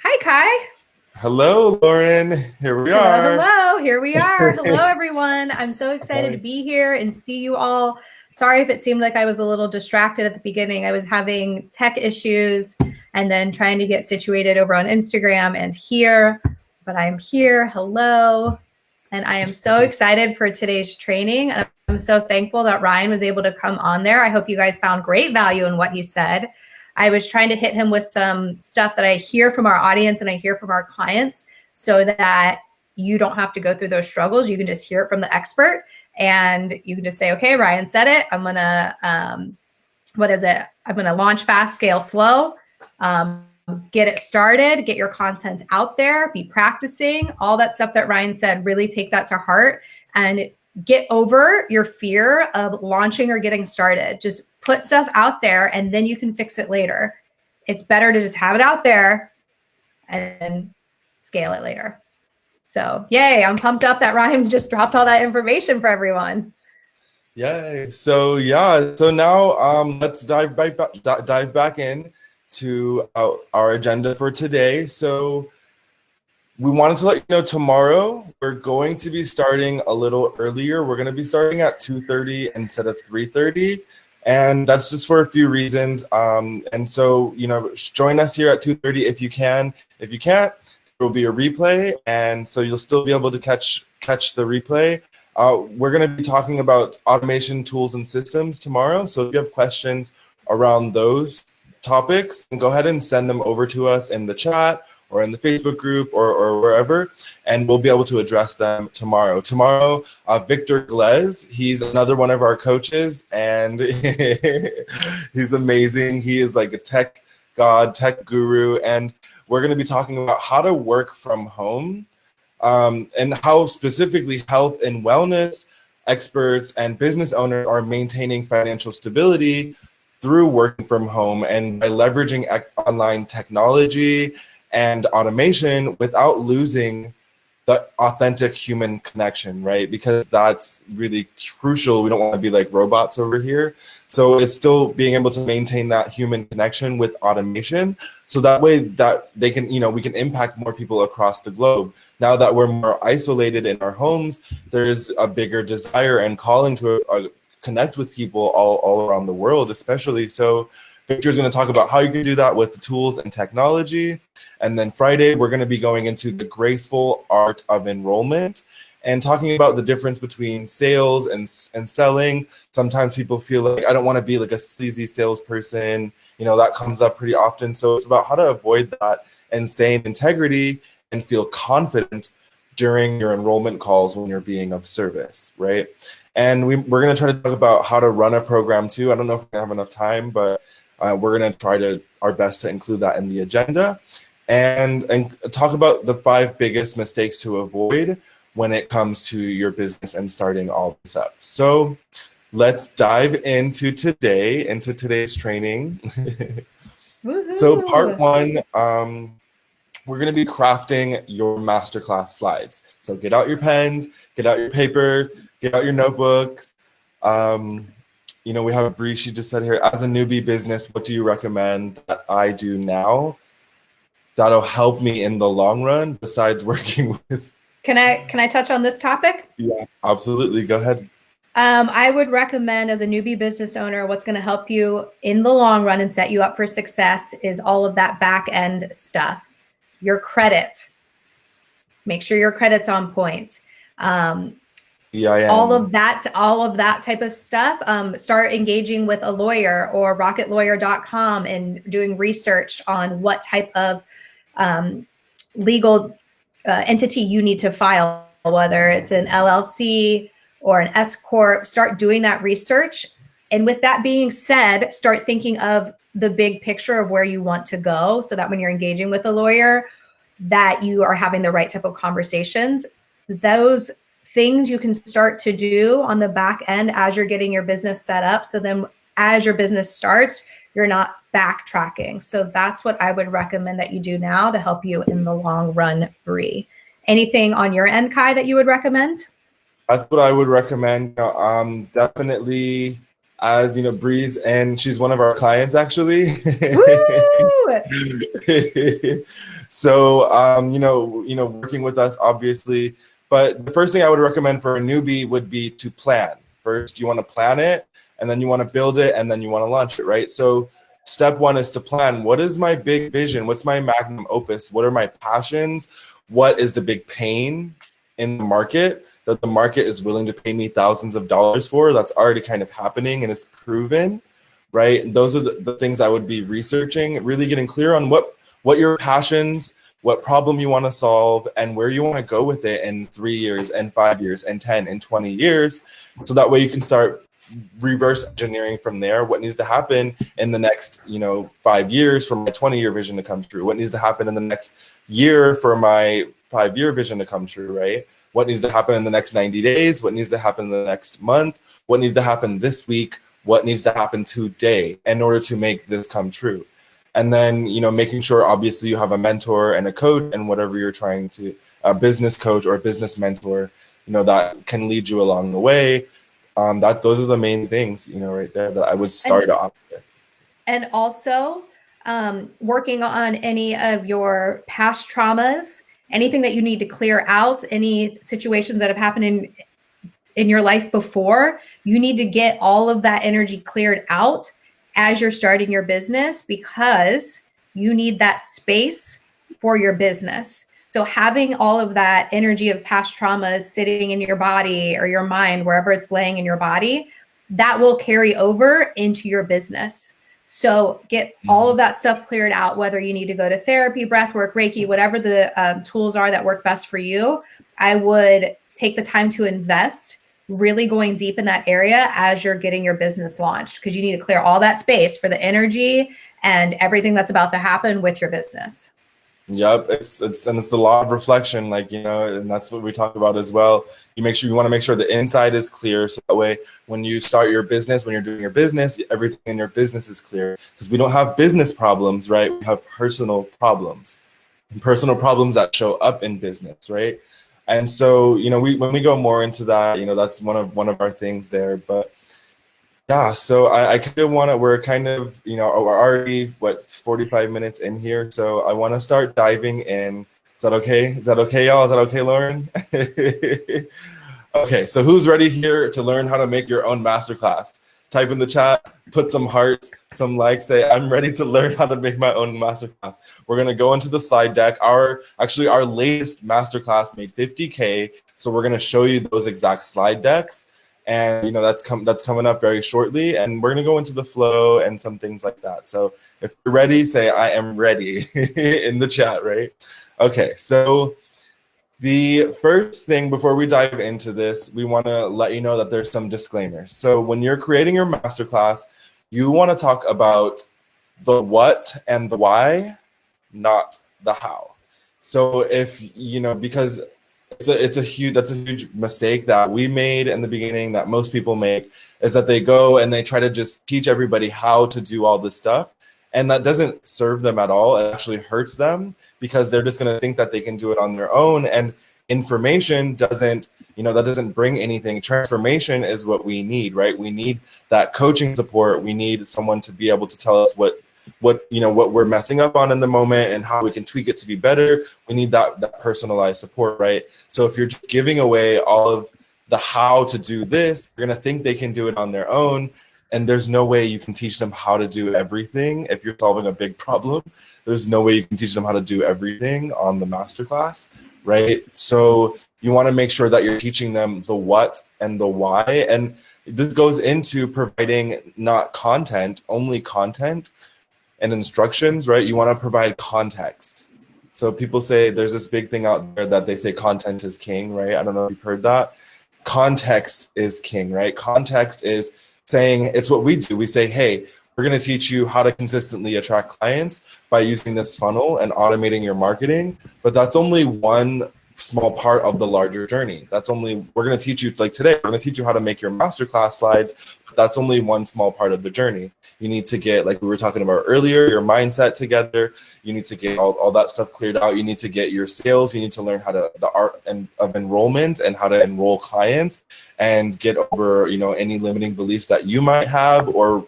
Hi, Kai. Hello, Lauren. Here we are. Hello. Here we are. Hello, everyone. I'm so excited to be here and see you all. Sorry if it seemed like I was a little distracted at the beginning. I was having tech issues and then trying to get situated over on Instagram and here, but I'm here. Hello. And I am so excited for today's training. I'm so thankful that Ryan was able to come on there. I hope you guys found great value in what he said. I was trying to hit him with some stuff that I hear from our audience and I hear from our clients so that you don't have to go through those struggles. You can just hear it from the expert and you can just say, okay, Ryan said it. I'm going to, I'm going to launch fast, scale slow. Get it started, get your content out there, be practicing, all that stuff that Ryan said, really take that to heart and get over your fear of launching or getting started. Just put stuff out there and then you can fix it later. It's better to just have it out there and scale it later. So yay, I'm pumped up that Ryan just dropped all that information for everyone. Yay. So now let's dive back in to our agenda for today. So we wanted to let you know tomorrow we're going to be starting a little earlier. We're going to be starting at 2:30 instead of 3:30, and that's just for a few reasons. And so join us here at 2:30 if you can. If you can't, there will be a replay, and so you'll still be able to catch the replay. We're going to be talking about automation tools and systems tomorrow. So if you have questions around those topics, and go ahead and send them over to us in the chat or in the Facebook group or wherever, and we'll be able to address them tomorrow. Tomorrow, Victor Glez, he's another one of our coaches, and he's amazing. He is like a tech god, tech guru, and we're going to be talking about how to work from home, and how specifically health and wellness experts and business owners are maintaining financial stability through working from home and by leveraging online technology and automation without losing the authentic human connection, right? Because that's really crucial. We don't want to be like robots over here. So it's still being able to maintain that human connection with automation. So that way that they can, we can impact more people across the globe. Now that we're more isolated in our homes, there's a bigger desire and calling to connect with people all around the world, especially. So Victor's going to talk about how you can do that with the tools and technology. And then Friday, we're going to be going into the graceful art of enrollment and talking about the difference between sales and selling. Sometimes people feel like, I don't want to be like a sleazy salesperson. That comes up pretty often. So it's about how to avoid that and stay in integrity and feel confident during your enrollment calls when you're being of service, right? And we're going to try to talk about how to run a program too. I don't know if we have enough time, but we're going to try our best to include that in the agenda and talk about the 5 biggest mistakes to avoid when it comes to your business and starting all this up. So let's dive into today's training. So part 1, we're going to be crafting your masterclass slides. So get out your pens, get out your paper, get out your notebook. We have Bree, she just said here, as a newbie business, what do you recommend that I do now that'll help me in the long run besides working with? Can I touch on this topic? Yeah, absolutely. Go ahead. I would recommend, as a newbie business owner, what's going to help you in the long run and set you up for success is all of that back end stuff. Your credit. Make sure your credit's on point. All of that type of stuff. Start engaging with a lawyer or rocketlawyer.com and doing research on what type of legal entity you need to file, whether it's an LLC or an S Corp. Start doing that research. And with that being said, start thinking of the big picture of where you want to go so that when you're engaging with a lawyer, that you are having the right type of conversations. Those things you can start to do on the back end as you're getting your business set up. So then as your business starts, you're not backtracking. So that's what I would recommend that you do now to help you in the long run, Bree. Anything on your end, Kai, that you would recommend? That's what I would recommend. Definitely, as Bree's, and she's one of our clients actually. So working with us, obviously. But the first thing I would recommend for a newbie would be to plan. First, you want to plan it, and then you want to build it, and then you want to launch it, right? So step 1 is to plan. What is my big vision? What's my magnum opus? What are my passions? What is the big pain in the market that the market is willing to pay me thousands of dollars for? That's already kind of happening and it's proven, right? And those are the things I would be researching, really getting clear on what your passions, what problem you want to solve, and where you want to go with it in 3 years and 5 years and 10 and 20 years. So that way you can start reverse engineering from there. What needs to happen in the next 5 years for my 20-year vision to come true? What needs to happen in the next year for my 5-year vision to come true, right? What needs to happen in the next 90 days? What needs to happen in the next month? What needs to happen this week? What needs to happen today in order to make this come true? And then, making sure obviously you have a mentor and a coach and whatever you're trying to, a business coach or a business mentor, that can lead you along the way. Those are the main things, right there that I would start off with. And also working on any of your past traumas, anything that you need to clear out, any situations that have happened in your life before, you need to get all of that energy cleared out as you're starting your business, because you need that space for your business. So having all of that energy of past traumas sitting in your body or your mind, wherever it's laying in your body, that will carry over into your business. So get all of that stuff cleared out, whether you need to go to therapy, breath work, Reiki, whatever the tools are that work best for you. I would take the time to invest really going deep in that area as you're getting your business launched, because you need to clear all that space for the energy and everything that's about to happen with your business. Yep, it's the law of reflection, like, you know, and that's what we talk about as well. You want to make sure the inside is clear, so that way when you start your business, when you're doing your business, everything in your business is clear. Because we don't have business problems, right? We have personal problems, and personal problems that show up in business, right? And so, you know, when we go more into that, you know, that's one of our things there. But yeah, so I kind of want to, we're kind of, you know, we're already, 45 minutes in here. So I want to start diving in. Is that okay? Is that okay, y'all? Is that okay, Lauren? Okay, so who's ready here to learn how to make your own masterclass? Type in the chat, put some hearts, some likes, say, I'm ready to learn how to make my own masterclass. We're going to go into the slide deck. Our latest masterclass made 50K. So we're going to show you those exact slide decks. And, you know, that's coming up very shortly. And we're going to go into the flow and some things like that. So if you're ready, say, I am ready in the chat, right? Okay, so the first thing before we dive into this, we want to let you know that there's some disclaimers. So when you're creating your masterclass, you want to talk about the what and the why, not the how. So if, you know, because that's a huge mistake that we made in the beginning, that most people make, is that they go and they try to just teach everybody how to do all this stuff. And that doesn't serve them at all. It actually hurts them, because they're just going to think that they can do it on their own. And information doesn't, you know, that doesn't bring anything. Transformation is what we need, right? We need that coaching support. We need someone to be able to tell us what we're messing up on in the moment and how we can tweak it to be better. We need that personalized support, right? So if you're just giving away all of the how to do this, you're going to think they can do it on their own. And there's no way you can teach them how to do everything. If you're solving a big problem, there's no way you can teach them how to do everything on the masterclass, right? So you want to make sure that you're teaching them the what and the why. And this goes into providing not content, only content and instructions, right? You want to provide context. So people say there's this big thing out there that they say content is king, right? I don't know if you've heard that. Context is king, right? Context is saying, it's what we do. We say, hey, we're going to teach you how to consistently attract clients by using this funnel and automating your marketing. But that's only one small part of the larger journey. We're going to teach you, like today, we're going to teach you how to make your masterclass slides. But that's only one small part of the journey. You need to get, like we were talking about earlier, your mindset together. You need to get all that stuff cleared out. You need to get your sales. You need to learn the art of enrollment and how to enroll clients, and get over, you know, any limiting beliefs that you might have, or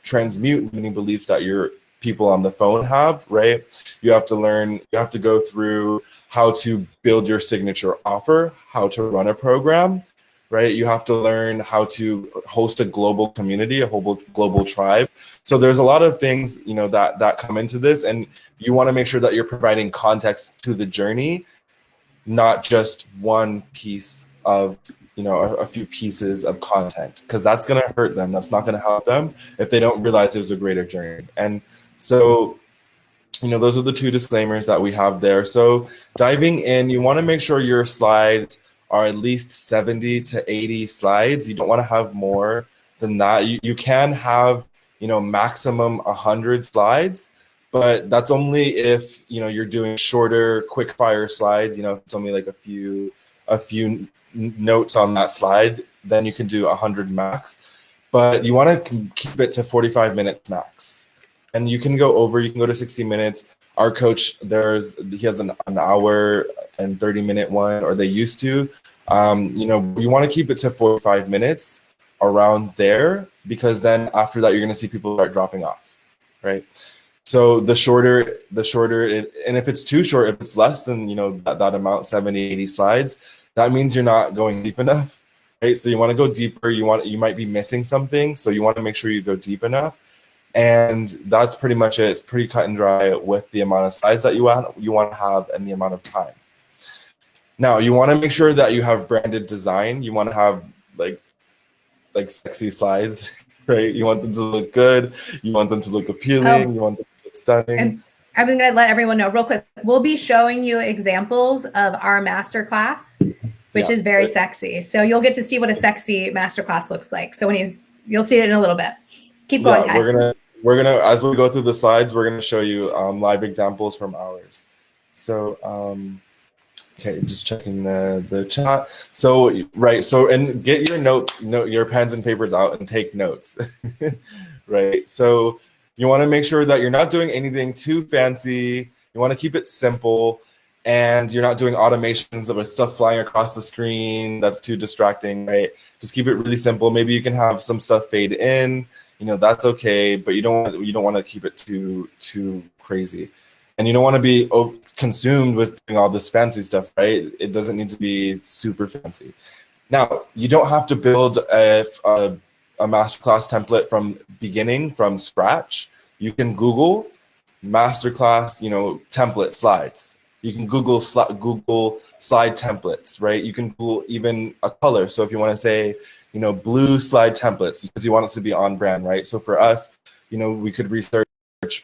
transmute limiting beliefs that your people on the phone have, right? You have to go through how to build your signature offer, how to run a program, right? You have to learn how to host a global community, a whole global tribe. So there's a lot of things, you know, that come into this, and you want to make sure that you're providing context to the journey, not just one piece of, you know, a few pieces of content, because that's going to hurt them. That's not going to help them if they don't realize there's a greater journey. And so, you know, those are the two disclaimers that we have there. So diving in, you want to make sure your slides are at least 70 to 80 slides. You don't want to have more than that. You can have, you know, maximum 100 slides, but that's only if, you know, you're doing shorter, quick fire slides. You know, if it's only like a few notes on that slide, then you can do 100 max. But you want to keep it to 45 minutes max. And you can go over, you can go to 60 minutes. Our coach, he has an hour and 30-minute one, or they used to. You know, you want to keep it to 45 minutes, around there, because then after that, you're going to see people start dropping off, right? So the shorter it, and if it's too short, if it's less than, you know, that amount, 70, 80 slides, that means you're not going deep enough, right? So you want to go deeper. You might be missing something. So you want to make sure you go deep enough. And that's pretty much it. It's pretty cut and dry with the amount of slides that you want to have and the amount of time. Now, you want to make sure that you have branded design. You want to have like sexy slides, right? You want them to look good. You want them to look appealing. You want them to look stunning. And I'm going to let everyone know real quick. We'll be showing you examples of our masterclass, which is very sexy. So you'll get to see what a sexy masterclass looks like. So you'll see it in a little bit. Keep going, Kai. We're gonna as we go through the slides, we're gonna show you live examples from ours. So okay, just checking the chat. So and get your pens and papers out and take notes. Right. So you want to make sure that you're not doing anything too fancy. You want to keep it simple, and you're not doing automations of stuff flying across the screen. That's too distracting, right? Just keep it really simple. Maybe you can have some stuff fade in. That's okay, but you don't want to keep it too crazy, and you don't want to be consumed with doing all this fancy stuff, right? It doesn't need to be super fancy. Now, you don't have to build a masterclass template from scratch. You can Google masterclass, template slides. You can Google slide templates, right? You can Google even a color. So if you want to say, blue slide templates, because you want it to be on brand, right? So for us, we could research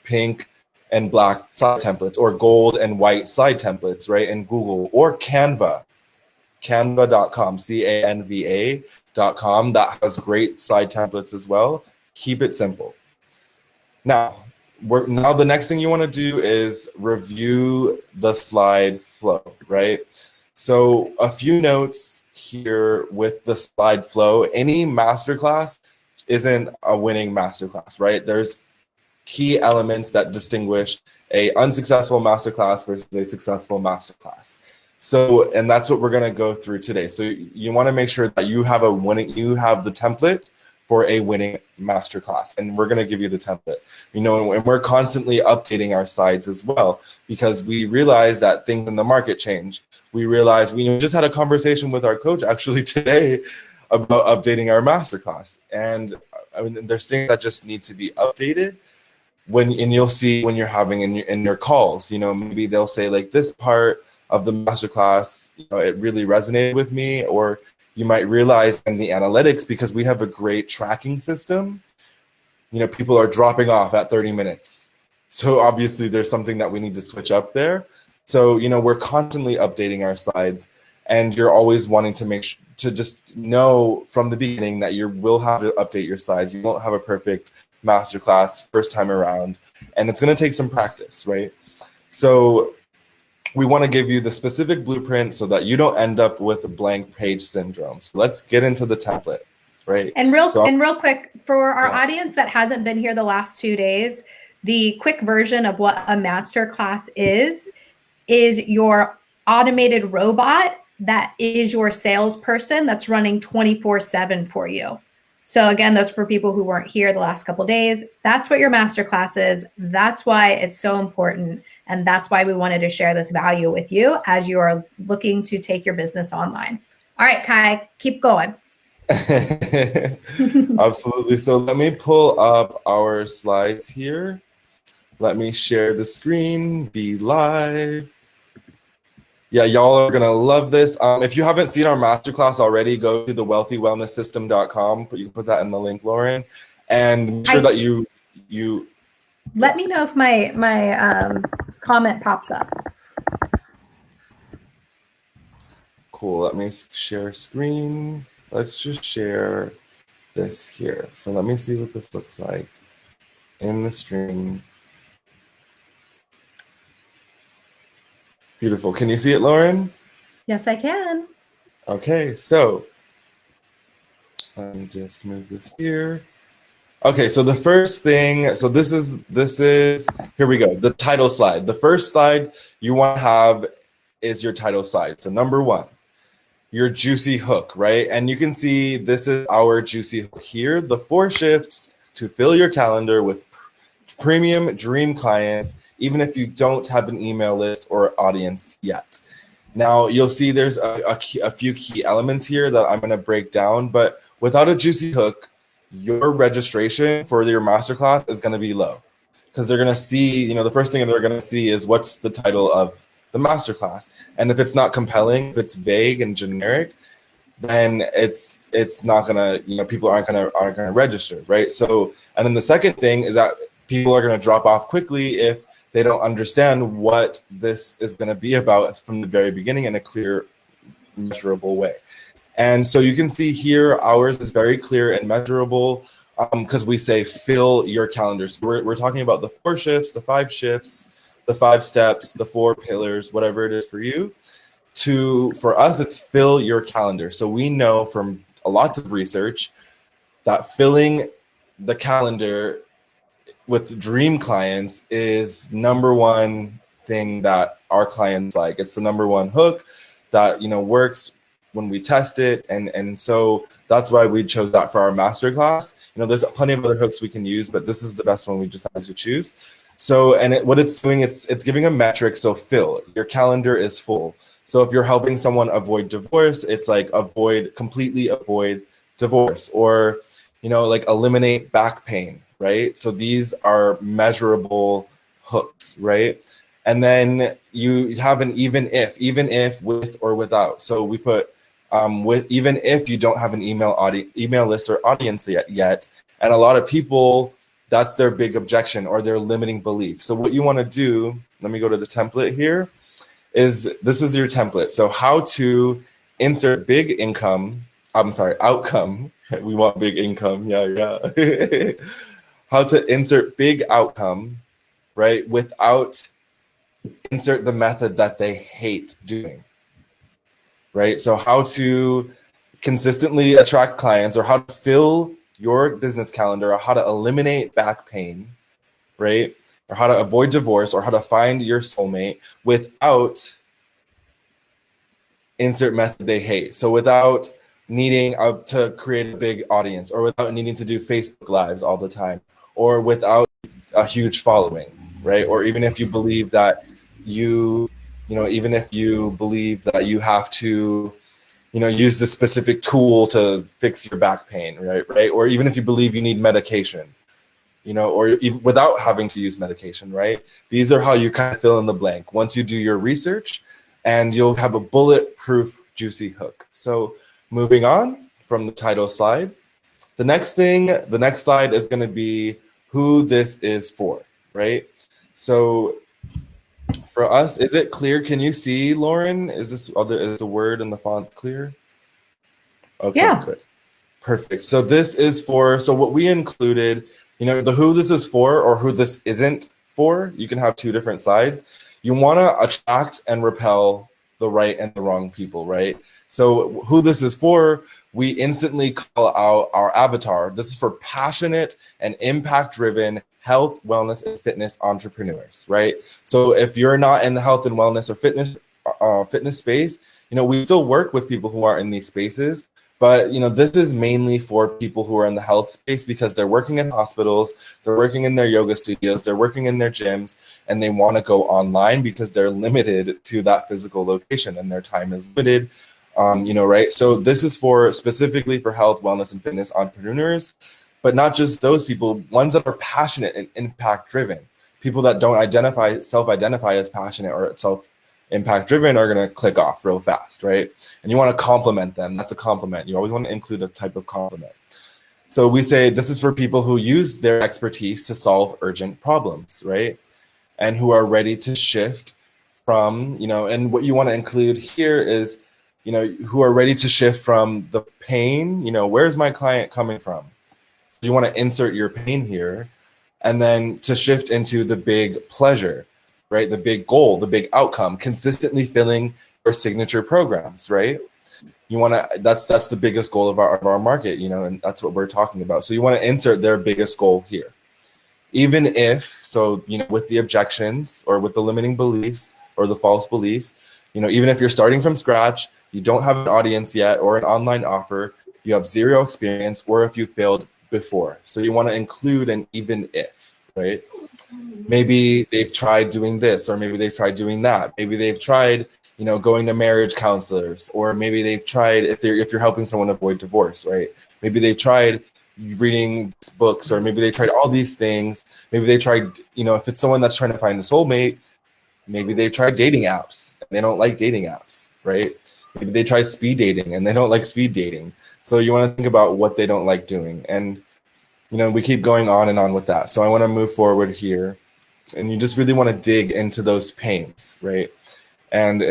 pink and black slide templates, or gold and white slide templates, right? In Google, or canva.com, canva.com. That has great slide templates as well. Keep it simple. Now the next thing you want to do is review the slide flow, right? So a few notes here with the slide flow. Any masterclass isn't a winning masterclass, right? There's key elements that distinguish a unsuccessful masterclass versus a successful masterclass. So, and that's what we're going to go through today. So you want to make sure that you have the template for a winning masterclass, and we're going to give you the template. And we're constantly updating our slides as well, because we realize that things in the market change. We realize we just had a conversation with our coach actually today about updating our masterclass, and there's things that just need to be updated. And you'll see when you're having in your calls, maybe they'll say like, this part of the masterclass, it really resonated with me, or you might realize in the analytics, because we have a great tracking system, people are dropping off at 30 minutes. So obviously there's something that we need to switch up there. So, we're constantly updating our slides, and you're always wanting to to just know from the beginning that you will have to update your slides. You won't have a perfect masterclass first time around, and it's going to take some practice, right? So we want to give you the specific blueprint so that you don't end up with a blank page syndrome. So let's get into the template, right? And real quick, for our audience that hasn't been here the last 2 days, the quick version of what a masterclass is your automated robot that is your salesperson that's running 24/7 for you. So again, that's for people who weren't here the last couple of days. That's what your masterclass is. That's why it's so important. And that's why we wanted to share this value with you as you are looking to take your business online. All right, Kai, keep going. Absolutely. So let me pull up our slides here. Let me share the screen, be live. Yeah, y'all are gonna love this. If you haven't seen our masterclass already, go to thewealthywellnesssystem.com. You can put that in the link, Lauren, and make sure that you let me know if my comment pops up. Cool. Let me share screen. Let's just share this here. So let me see what this looks like in the stream. Beautiful. Can you see it, Lauren? Yes, I can. Okay, so let me just move this here. Okay, so the first thing, so this is, here we go, the title slide. The first slide you want to have is your title slide. So number one, your juicy hook, right? And you can see this is our juicy hook here, the 4 shifts to fill your calendar with premium dream clients, even if you don't have an email list or audience yet. Now, you'll see there's a few key elements here that I'm going to break down, but without a juicy hook, your registration for your masterclass is going to be low, because they're going to see, the first thing they're going to see is what's the title of the masterclass. And if it's not compelling, if it's vague and generic, then it's not gonna, people aren't gonna register, right? So, and then the second thing is that people are gonna drop off quickly if they don't understand what this is gonna be about from the very beginning in a clear, measurable way. And so you can see here, ours is very clear and measurable because we say fill your calendar. So we're talking about the 4 shifts, the 5 shifts, the 5 steps, the 4 pillars, whatever it is for you. For us, it's fill your calendar. So we know from lots of research that filling the calendar with dream clients is #1 thing that our clients like. It's the #1 hook that works when we test it, and so that's why we chose that for our masterclass. There's plenty of other hooks we can use, but this is the best one we decided to choose. So, and what it's doing, it's giving a metric. So fill your calendar is full. So if you're helping someone avoid divorce, it's like completely avoid divorce, or like eliminate back pain, right? So these are measurable hooks, right? And then you have an even if with or without. So we put with even if you don't have an email list or audience yet. And a lot of people, that's their big objection or their limiting belief. So what you want to do, let me go to the template here, this is your template. So how to insert big outcome. We want big income. Yeah. How to insert big outcome, right? Without insert the method that they hate doing, right? So how to consistently attract clients, or how to fill your business calendar, or how to eliminate back pain, right? Or how to avoid divorce, or how to find your soulmate without insert method they hate. So without needing to create a big audience, or without needing to do Facebook Lives all the time, or without a huge following, right? Or even if you believe that even if you believe that you have to, use this specific tool to fix your back pain, right? Or even if you believe you need medication, or even without having to use medication, right? These are how you kind of fill in the blank once you do your research, and you'll have a bulletproof, juicy hook. So moving on from the title slide, the next slide is going to be who this is for, right? So for us, is it clear? Can you see, Lauren? Is the word and the font clear? Okay, yeah. Good. Perfect. So this is so what we included, the who this is for or who this isn't for, you can have 2 different slides. You want to attract and repel the right and the wrong people, right? So who this is for, we instantly call out our avatar. This is for passionate and impact-driven health, wellness, and fitness entrepreneurs, right? So if you're not in the health and wellness or fitness space, we still work with people who are in these spaces, but this is mainly for people who are in the health space because they're working in hospitals, they're working in their yoga studios, they're working in their gyms, and they want to go online because they're limited to that physical location and their time is limited. Right? So this is specifically for health, wellness, and fitness entrepreneurs, but not just those people, ones that are passionate and impact driven. People that don't self-identify as passionate or self-impact driven are going to click off real fast, right? And you want to compliment them. That's a compliment. You always want to include a type of compliment. So we say this is for people who use their expertise to solve urgent problems, right? And who are ready to shift from, and what you want to include here is, who are ready to shift from the pain, where's my client coming from? You want to insert your pain here, and then to shift into the big pleasure, right? The big goal, the big outcome, consistently filling your signature programs, right? You want to, that's the biggest goal of our market, and that's what we're talking about. So you want to insert their biggest goal here. Even if, with the objections or with the limiting beliefs or the false beliefs, even if you're starting from scratch, you don't have an audience yet or an online offer, you have 0 experience, or if you failed before. So you want to include an even if, right? Maybe they've tried doing this, or maybe they've tried doing that. Maybe they've tried, going to marriage counselors, or maybe they've tried, if you're helping someone avoid divorce, right? Maybe they've tried reading books, or maybe they tried all these things. Maybe they tried, if it's someone that's trying to find a soulmate, maybe they tried dating apps. They don't like dating apps, right? Maybe they try speed dating and they don't like speed dating. So you want to think about what they don't like doing. And, you know, we keep going on and on with that. So I want to move forward here. And you just really want to dig into those pains, right? And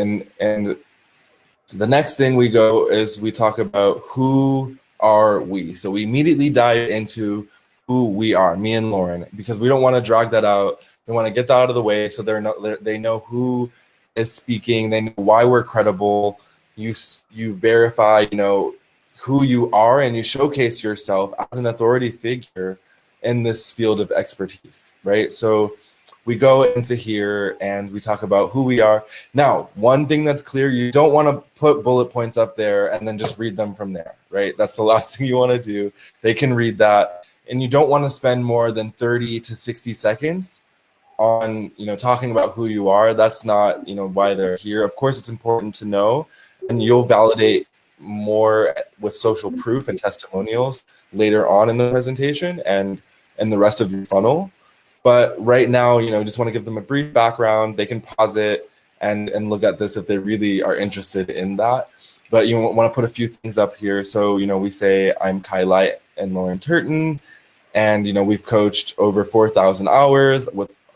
the next thing we go is we talk about who are we. So we immediately dive into who we are, me and Lauren, because we don't want to drag that out. We want to get that out of the way so they know who is speaking, they know why we're credible. You verify, you know, who you are, and you showcase yourself as an authority figure in this field of expertise, right? So we go into here and we talk about who we are. Now, one thing that's clear, you don't want to put bullet points up there and then just read them from there, right? That's the last thing you want to do. They can read that. And you don't want to spend more than 30 to 60 seconds on, you know, talking about who you are. That's not, you know, why they're here. Of course, it's important to know, and you'll validate more with social proof and testimonials later on in the presentation and the rest of your funnel. But right now, you know, just want to give them a brief background. They can pause it and look at this if they really are interested in that. But you want to put a few things up here. So, you know, we say, I'm Kai Light and Lauren Turton. And, you know, we've coached over 4,000 hours.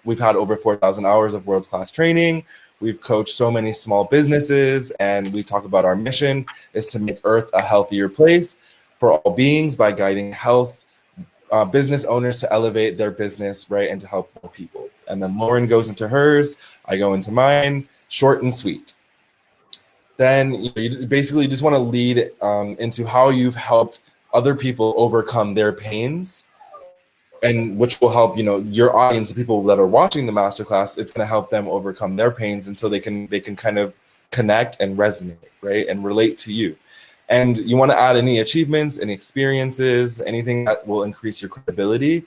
We've had over 4,000 hours of world-class training. We've coached so many small businesses. And we talk about our mission is to make Earth a healthier place for all beings by guiding business owners to elevate their business, right, and to help more people. And then Lauren goes into hers, I go into mine, short and sweet. Then you basically just want to lead into how you've helped other people overcome their pains, and which will help, you know, your audience, the people that are watching the masterclass. It's going to help them overcome their pains, and so they can kind of connect and resonate, right, and relate to you. And you want to add any achievements, any experiences, anything that will increase your credibility.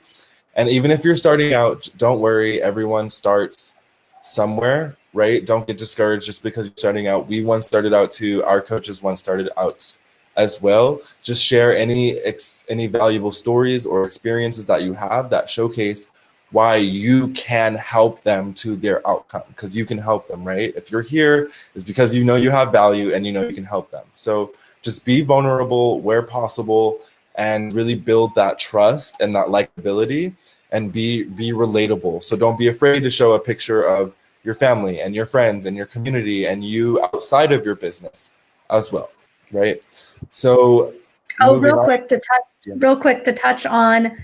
And even if you're starting out, don't worry, everyone starts somewhere, right? Don't get discouraged just because you're starting out. We once started out too. Our coaches once started out as well. Just share any valuable stories or experiences that you have that showcase why you can help them to their outcome, because you can help them, right? If you're here, it's because you know you have value and you know you can help them. So just be vulnerable where possible and really build that trust and that likability and be relatable. So don't be afraid to show a picture of your family and your friends and your community and you outside of your business as well, right? So real quick to touch on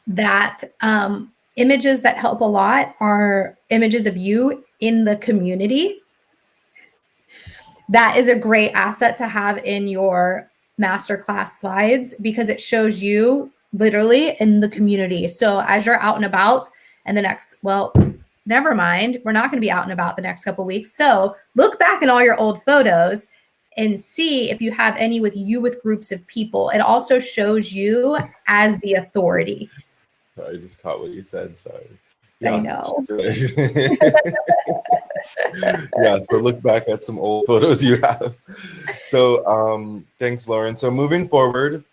that, images that help a lot are images of you in the community. That is a great asset to have in your masterclass slides because it shows you literally in the community. So as you're out and about and never mind, we're not going to be out and about the next couple of weeks. So look back in all your old photos and see if you have any with groups of people. It also shows you as the authority. I just caught what you said. Sorry. Yeah. I know. Yeah, so look back at some old photos you have. So thanks, Lauren. So moving forward,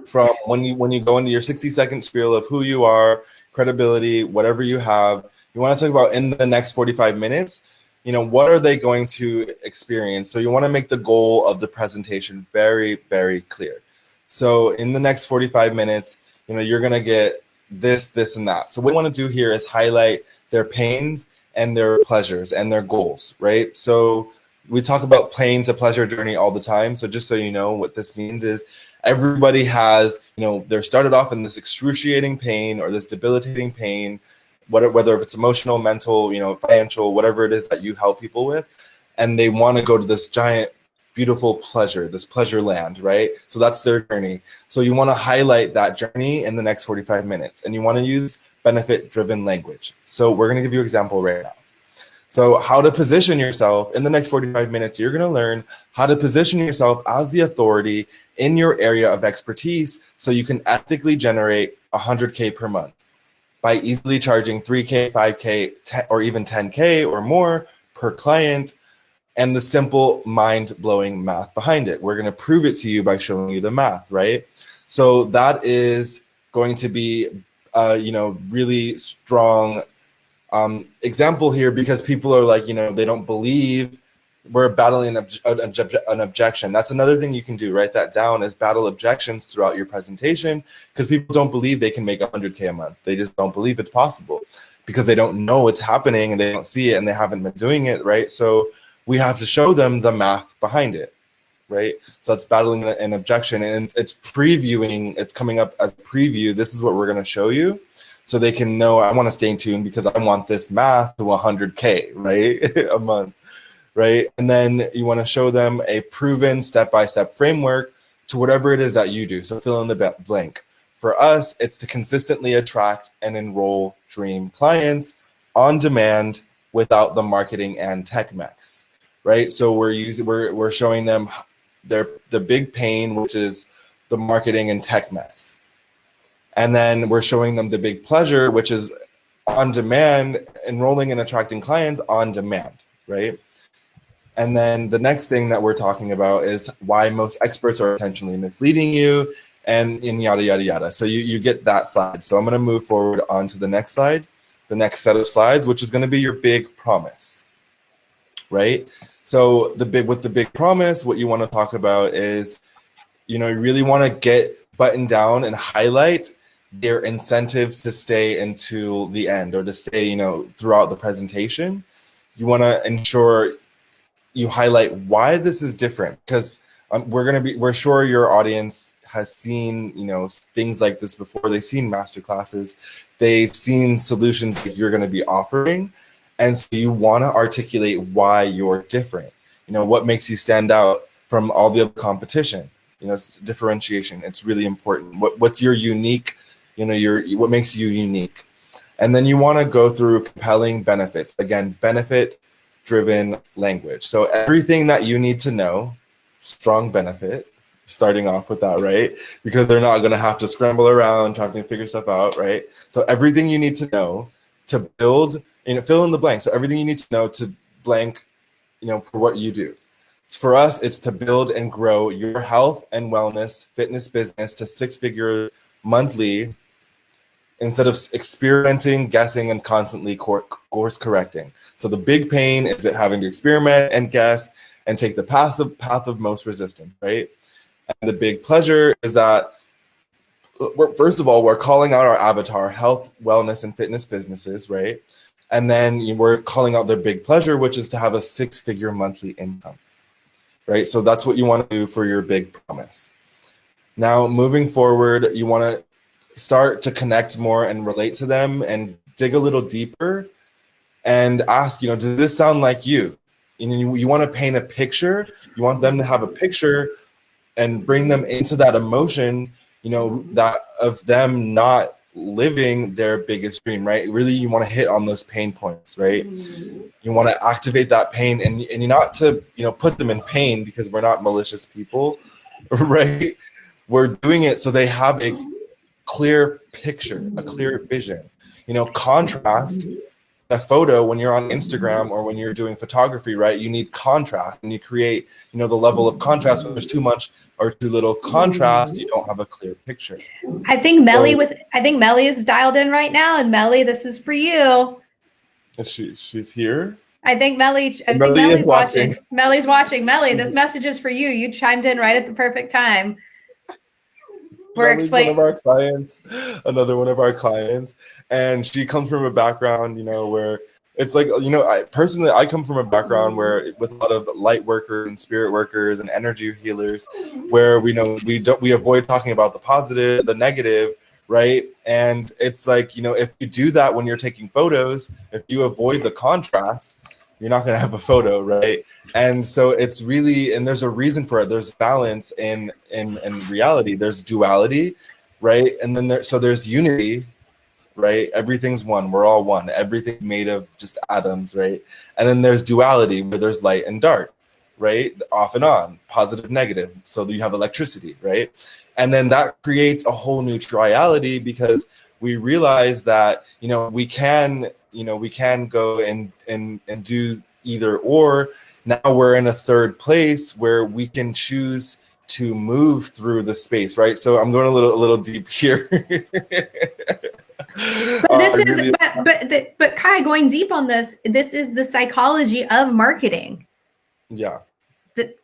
from when you go into your 60-second spiel of who you are, credibility, whatever you have, you want to talk about in the next 45 minutes, you know, what are they going to experience? So you want to make the goal of the presentation very, very clear. So in the next 45 minutes, you know, you're going to get this, and that. So what we want to do here is highlight their pains and their pleasures and their goals, right? So we talk about pain to pleasure journey all the time. So just so you know, what this means is everybody has, you know, they're started off in this excruciating pain or this debilitating pain, whether it's emotional, mental, you know, financial, whatever it is that you help people with, and they want to go to this giant, beautiful pleasure, this pleasure land, right? So that's their journey. So you want to highlight that journey in the next 45 minutes, and you want to use benefit-driven language. So we're going to give you an example right now. So how to position yourself in the next 45 minutes, you're going to learn how to position yourself as the authority in your area of expertise so you can ethically generate 100K per month by easily charging 3K, 5K, or even 10K or more per client, and the simple mind-blowing math behind it. We're going to prove it to you by showing you the math, right? So that is going to be you know, really strong example here, because people are like, you know, they don't believe we're battling an objection. That's another thing you can do. Write that down, is battle objections throughout your presentation, because people don't believe they can make 100K a month. They just don't believe it's possible because they don't know it's happening and they don't see it and they haven't been doing it, right? So we have to show them the math behind it, right? So it's battling an objection, and it's previewing. It's coming up as a preview. This is what we're going to show you, so they can know, I want to stay tuned because I want this math to 100K, right, a month. Right? And then you want to show them a proven step-by-step framework to whatever it is that you do. So fill in the blank. For us, it's to consistently attract and enroll dream clients on demand without the marketing and tech mess, right? So we're showing them the big pain, which is the marketing and tech mess. And then we're showing them the big pleasure, which is on demand, enrolling and attracting clients on demand, right? And then the next thing that we're talking about is why most experts are intentionally misleading you, and yada, yada, yada. So you get that slide. So I'm going to move forward on to the next slide, the next set of slides, which is going to be your big promise, right? So with the big promise, what you want to talk about is, you really want to get buttoned down and highlight their incentives to stay until the end, or to stay, throughout the presentation. You want to ensure you highlight why this is different, because we're sure your audience has seen, things like this before. They've seen master classes, they've seen solutions that you're going to be offering. And so you want to articulate why you're different. What makes you stand out from all the other competition. It's differentiation. It's really important. What's your unique, what makes you unique. And then you want to go through compelling benefits. Again, benefit-driven language. So everything that you need to know, strong benefit, starting off with that, right? Because they're not going to have to scramble around trying to figure stuff out, right? So everything you need to know to build, fill in the blank. So everything you need to know to blank, for what you do. For us, it's to build and grow your health and wellness fitness business to 6-figure monthly, instead of experimenting, guessing, and constantly course correcting. So the big pain is it having to experiment and guess and take the path of most resistance, right? And the big pleasure is that, first of all, we're calling out our avatar, health, wellness, and fitness businesses, right? And then we're calling out their big pleasure, which is to have a 6-figure monthly income, right? So that's what you want to do for your big promise. Now, moving forward, you want to start to connect more and relate to them and dig a little deeper and ask, does this sound like you? You want to paint a picture. You want them to have a picture and bring them into that emotion, that of them not living their biggest dream, right? Really, you want to hit on those pain points, right? You want to activate that pain, and you're not to, put them in pain, because we're not malicious people, right? We're doing it so they have a clear picture, a clear vision. Contrast a photo when you're on Instagram or when you're doing photography, right? You need contrast, and you create, the level of contrast. When there's too much or too little contrast, you don't have a clear picture. I think Melly is dialed in right now, and Melly, this is for you. She's here. I think Melly's watching. Melly's watching. Melly, this message is for you. You chimed in right at the perfect time. We're explaining. One of our clients, another one of our clients, and she comes from a background, where it's like, I come from a background where with a lot of light workers and spirit workers and energy healers, where we avoid talking about the positive, the negative, right? And it's like, if you do that when you're taking photos, if you avoid the contrast, you're not going to have a photo, right? And so it's really, and there's a reason for it. There's balance in reality. There's duality, right? And then there's unity, right? Everything's one. We're all one. Everything's made of just atoms, right? And then there's duality, where there's light and dark, right? Off and on, positive, negative. So you have electricity, right? And then that creates a whole new triality, because we realize that, we can go and do either or. Now we're in a third place where we can choose to move through the space, right? So I'm going a little deep here. But Kai, going deep on this is the psychology of marketing. Yeah.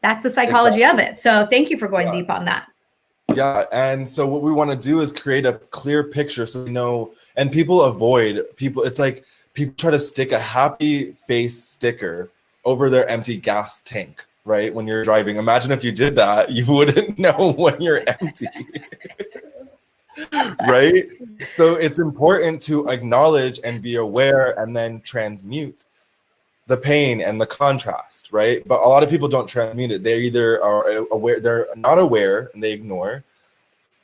That's the psychology of it. So thank you for going Yeah. deep on that. Yeah, and so what we want to do is create a clear picture so we know, and people avoid people. It's like people try to stick a happy face sticker over their empty gas tank, right? When you're driving. Imagine if you did that, you wouldn't know when you're empty. Right? So it's important to acknowledge and be aware and then transmute the pain and the contrast, right? But a lot of people don't transmute it. They either are aware, they're not aware and they ignore,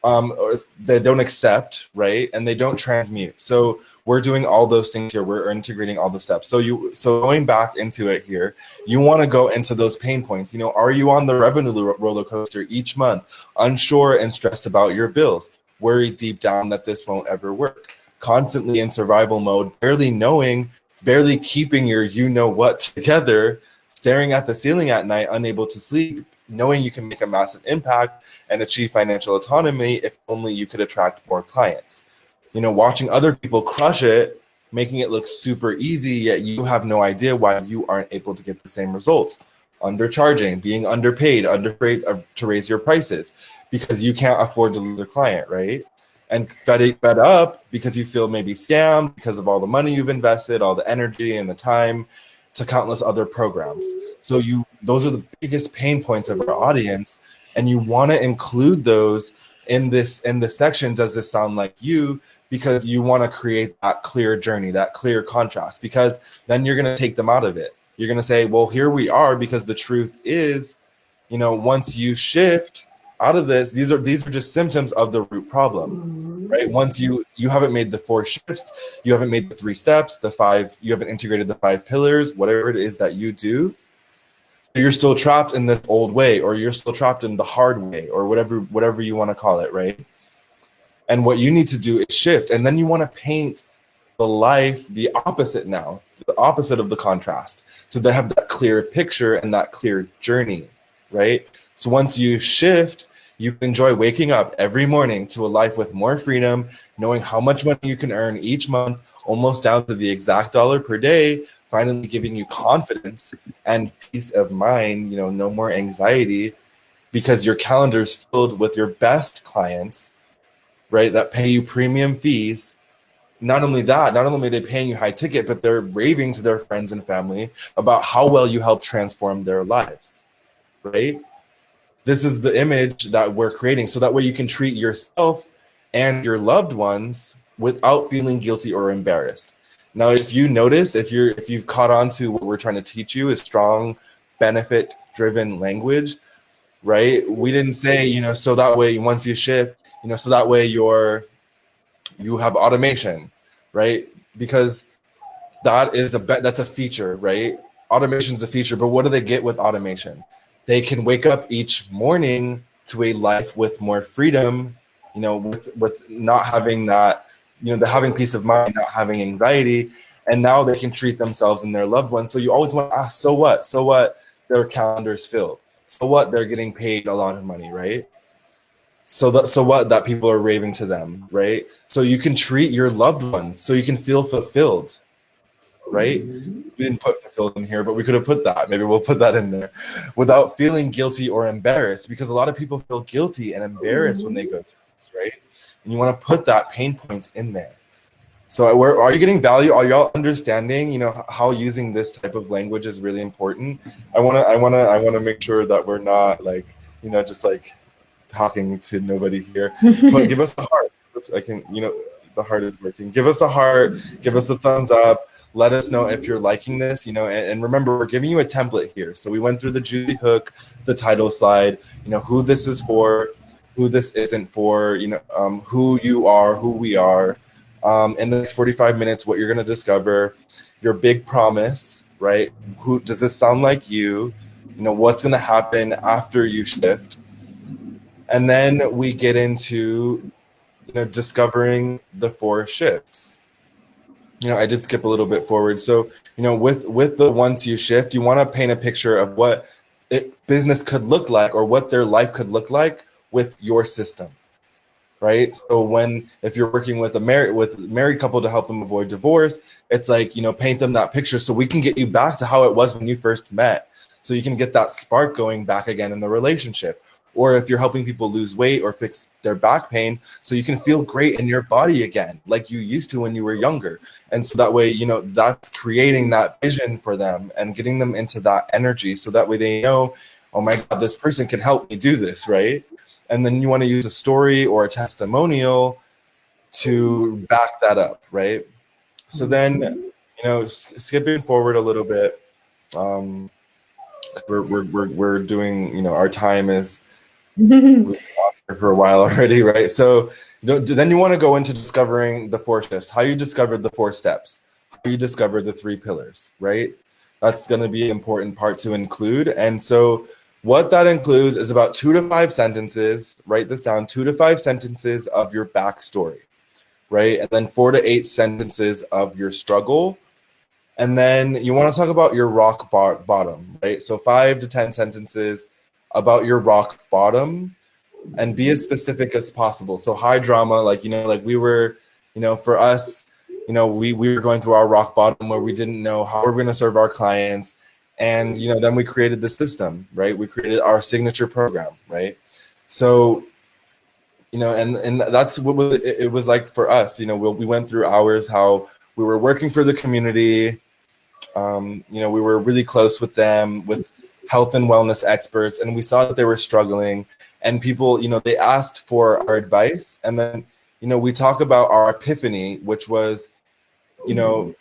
or they don't accept, right? And they don't transmute. So we're doing all those things here. We're integrating all the steps. So going back into it here, you want to go into those pain points. You know, are you on the revenue roller coaster each month, unsure and stressed about your bills, worried deep down that this won't ever work, constantly in survival mode, barely keeping your you-know-what together, staring at the ceiling at night, unable to sleep, knowing you can make a massive impact and achieve financial autonomy if only you could attract more clients. You know, watching other people crush it, making it look super easy, yet you have no idea why you aren't able to get the same results. Undercharging, being underpaid, afraid to raise your prices because you can't afford to lose a client, right? And fed up because you feel maybe scammed because of all the money you've invested, all the energy and the time to countless other programs. So those are the biggest pain points of our audience, and you want to include those in this section. Does this sound like you? Because you want to create that clear journey, that clear contrast, because then you're going to take them out of it. You're going to say, well, here we are, because the truth is, you know, once you shift out of this, these are just symptoms of the root problem, right? Once you haven't made the 4 shifts, you haven't made the 3 steps, the 5, you haven't integrated the 5 pillars, whatever it is that you do, you're still trapped in this old way, or you're still trapped in the hard way, or whatever you want to call it, right? And what you need to do is shift, and then you want to paint the life the opposite now, the opposite of the contrast, so they have that clear picture and that clear journey, right? So once you shift, you can enjoy waking up every morning to a life with more freedom, knowing how much money you can earn each month, almost down to the exact dollar per day, finally giving you confidence and peace of mind, you know, no more anxiety, because your calendar is filled with your best clients, right, that pay you premium fees. Not only are they paying you high ticket, but they're raving to their friends and family about how well you help transform their lives, right? This is the image that we're creating, so that way you can treat yourself and your loved ones without feeling guilty or embarrassed. Now, if you noticed, if you've caught on to what we're trying to teach you is strong, benefit-driven language, right? We didn't say, you know, so that way once you shift, you know, so that way you have automation, right? Because that's a feature, right? Automation is a feature, but what do they get with automation? They can wake up each morning to a life with more freedom, you know, with not having that, you know, the having peace of mind, not having anxiety, and now they can treat themselves and their loved ones. So you always want to ask, so what? So what? Their calendar's filled. So what? They're getting paid a lot of money, right? So what? That people are raving to them, right? So you can treat your loved ones so you can feel fulfilled, right? We didn't put fulfilled in here, but we could have put that. Maybe we'll put that in there, without feeling guilty or embarrassed, because a lot of people feel guilty and embarrassed when they go through this, right? And you want to put that pain point in there. So are you getting value? Are y'all understanding, you know, how using this type of language is really important? I want to make sure that we're not like, you know, just like talking to nobody here. But give us a heart. I can, you know, the heart is working. Give us a heart. Give us a thumbs up. Let us know if you're liking this, you know, and remember, we're giving you a template here. So we went through the Julie Hook, the title slide, you know, who this is for, who this isn't for, you know, who you are, who we are. In the next 45 minutes, what you're going to discover, your big promise, right? Who does this sound like you? You know, what's going to happen after you shift? And then we get into, you know, discovering the 4 shifts. You know, I did skip a little bit forward. So, you know, with the once you shift, you want to paint a picture of what business could look like, or what their life could look like with your system, right? So if you're working with a married couple to help them avoid divorce, it's like, you know, paint them that picture so we can get you back to how it was when you first met. so you can get that spark going back again in the relationship. Or if you're helping people lose weight or fix their back pain, so you can feel great in your body again, like you used to when you were younger. And so that way, that's creating that vision for them and getting them into that energy. So that way they know, oh my God, this person can help me do this, right? And then you want to use a story or a testimonial to back that up, right? So then, skipping forward a little bit, we're doing, our time is we've been on here for a while already, right? So then you want to go into discovering the 4 shifts, how you discovered the 4 steps, how you discovered the 3 pillars, right? That's going to be an important part to include. And so what that includes is about 2 to 5 sentences, write this down, 2 to 5 sentences of your backstory, right? And then 4 to 8 sentences of your struggle. And then you want to talk about your rock bottom, right? So 5 to 10 sentences about your rock bottom, and be as specific as possible. So high drama, like we were, for us, we were going through our rock bottom where we didn't know how we're going to serve our clients. And, then we created the system, right? We created our signature program, right? So, and that's what it was like for us. We went through ours, how we were working for the community. We were really close with them, with health and wellness experts, and we saw that they were struggling. And people, they asked for our advice. And then, we talk about our epiphany, which was, I'm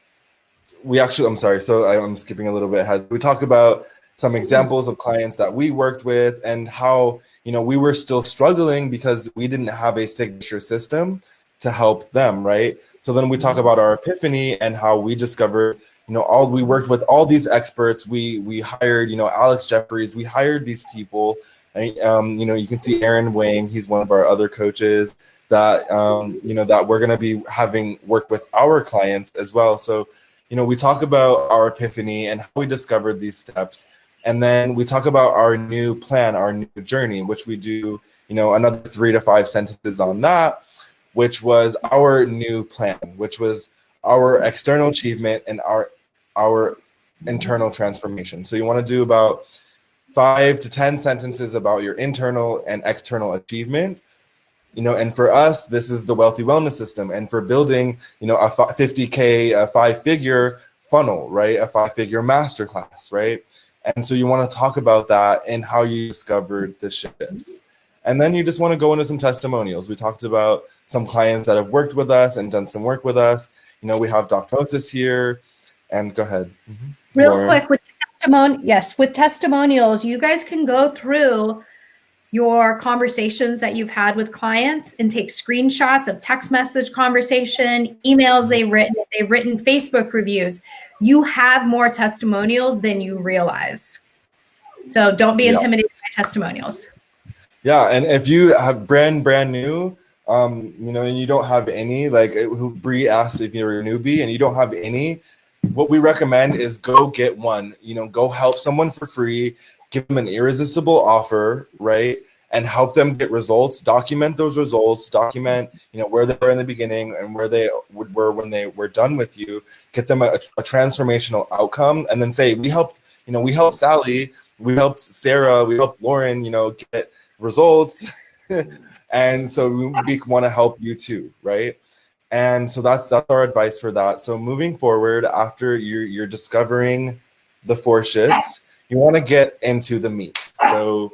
sorry, so I'm skipping a little bit ahead. We talk about some examples of clients that we worked with and how, we were still struggling because we didn't have a signature system to help them, right? So then we talk about our epiphany and how we discovered, we worked with all these experts. We hired, Alex Jeffries, we hired these people. And, you can see Aaron Wang, he's one of our other coaches that, that we're going to be having work with our clients as well. So, we talk about our epiphany and how we discovered these steps. And then we talk about our new plan, our new journey, which we do, another 3 to 5 sentences on that, which was our new plan, which was our external achievement and our internal transformation. So you want to do about 5 to 10 sentences about your internal and external achievement. And for us, this is the Wealthy Wellness System. And for building, a 50K, a 5-figure funnel, right? A 5-figure masterclass, right? And so you want to talk about that and how you discovered the shifts. And then you just want to go into some testimonials. We talked about some clients that have worked with us and done some work with us. We have Dr. Moses here. And go ahead. Mm-hmm. Real Lauren. quick, with testimonials, you guys can go through your conversations that you've had with clients and take screenshots of text message conversation, emails they've written Facebook reviews. You have more testimonials than you realize. So don't be intimidated by testimonials. Yeah, and if you have brand new, and you don't have any, like who Bree asked if you're a newbie and you don't have any, what we recommend is go get one. Go help someone for free, give them an irresistible offer, right? And help them get results. Document those results. Document, where they were in the beginning and where they were when they were done with you. Get them a transformational outcome, and then say, we helped Sally, we helped Sarah, we helped Lauren, get results. And so we want to help you too, right? And so that's our advice for that. So moving forward, after you're discovering the 4 shifts, you want to get into the meat. So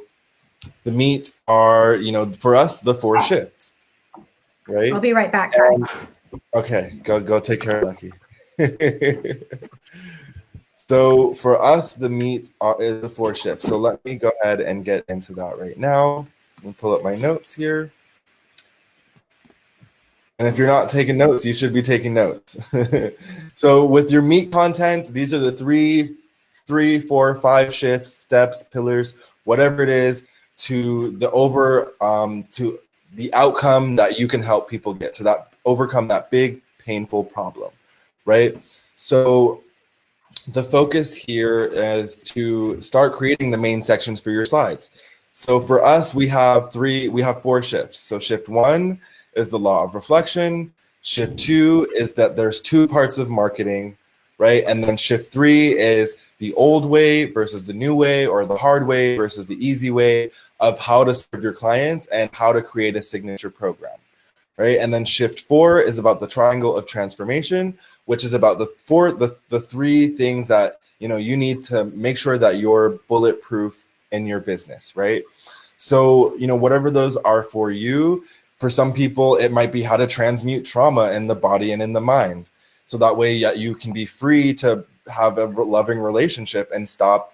the meat are, for us, the 4 shifts, right? I'll be right back. Okay, go take care of Lucky. So for us, the meat is the 4 shifts. So let me go ahead and get into that right now. Let me pull up my notes here. And if you're not taking notes, you should be taking notes. So with your meat content, these are the 3, 4, 5 shifts, steps, pillars, whatever it is, to to the outcome that you can help people get to, that overcome that big painful problem, right? So the focus here is to start creating the main sections for your slides. So for us, we have 4 shifts. So shift 1 is the law of reflection. Shift 2 is that there's 2 parts of marketing, right? And then shift 3 is the old way versus the new way, or the hard way versus the easy way of how to serve your clients and how to create a signature program, right? And then shift 4 is about the triangle of transformation, which is about the 3 things that you need to make sure that you're bulletproof in your business, right? So whatever those are for you. For some people, it might be how to transmute trauma in the body and in the mind. So that way you can be free to have a loving relationship and stop,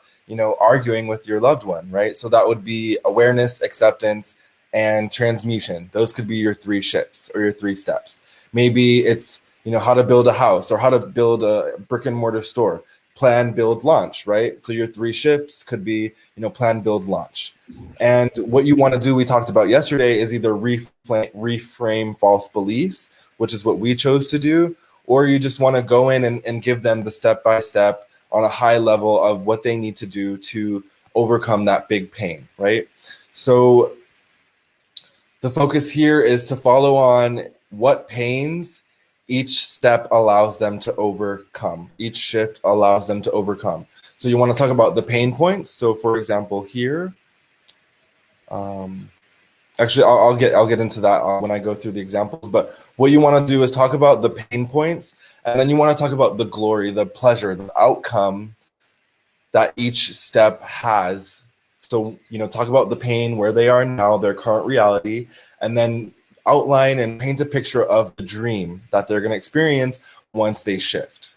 arguing with your loved one, right? So that would be awareness, acceptance, and transmutation. Those could be your 3 shifts or your 3 steps. Maybe it's, how to build a house or how to build a brick and mortar store. Plan, build, launch, right? So your 3 shifts could be, plan, build, launch. And what you want to do, we talked about yesterday, is either reframe false beliefs, which is what we chose to do, or you just want to go in and give them the step-by-step on a high level of what they need to do to overcome that big pain, right? So the focus here is to follow on what pains each step allows them to overcome. Each shift allows them to overcome. So you want to talk about the pain points. So for example, here, actually, I'll get into that when I go through the examples. But what you want to do is talk about the pain points, and then you want to talk about the glory, the pleasure, the outcome that each step has. So talk about the pain, where they are now, their current reality, and then outline and paint a picture of the dream that they're going to experience once they shift,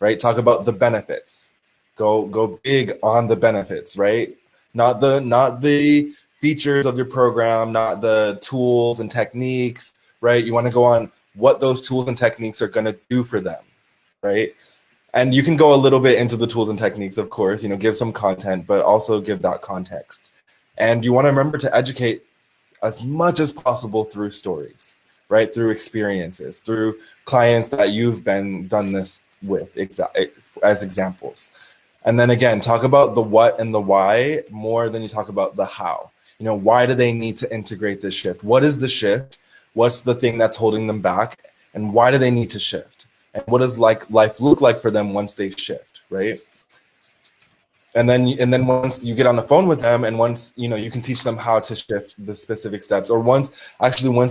right? Talk about the benefits. Go big on the benefits, right? Not the features of your program, not the tools and techniques, right? You want to go on what those tools and techniques are going to do for them, right? And you can go a little bit into the tools and techniques, of course, give some content, but also give that context. And you want to remember to educate as much as possible through stories, right? Through experiences, through clients that you've done this with as examples. And then again, talk about the what and the why more than you talk about the how. Why do they need to integrate this shift? What is the shift? What's the thing that's holding them back? And why do they need to shift? And what does life look like for them once they shift, right? And then once you get on the phone with them, and once you can teach them how to shift the specific steps, or once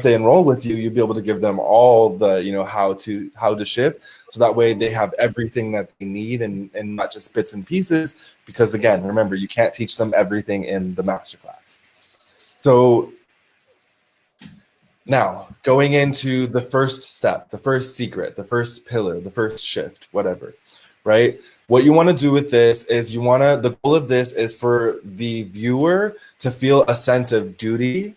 they enroll with you, you'll be able to give them all the how to shift, so that way they have everything that they need and not just bits and pieces. Because again, remember, you can't teach them everything in the masterclass. So now going into the first step, the first secret, the first pillar, the first shift, whatever, right? What you want to do with this is the goal of this is for the viewer to feel a sense of duty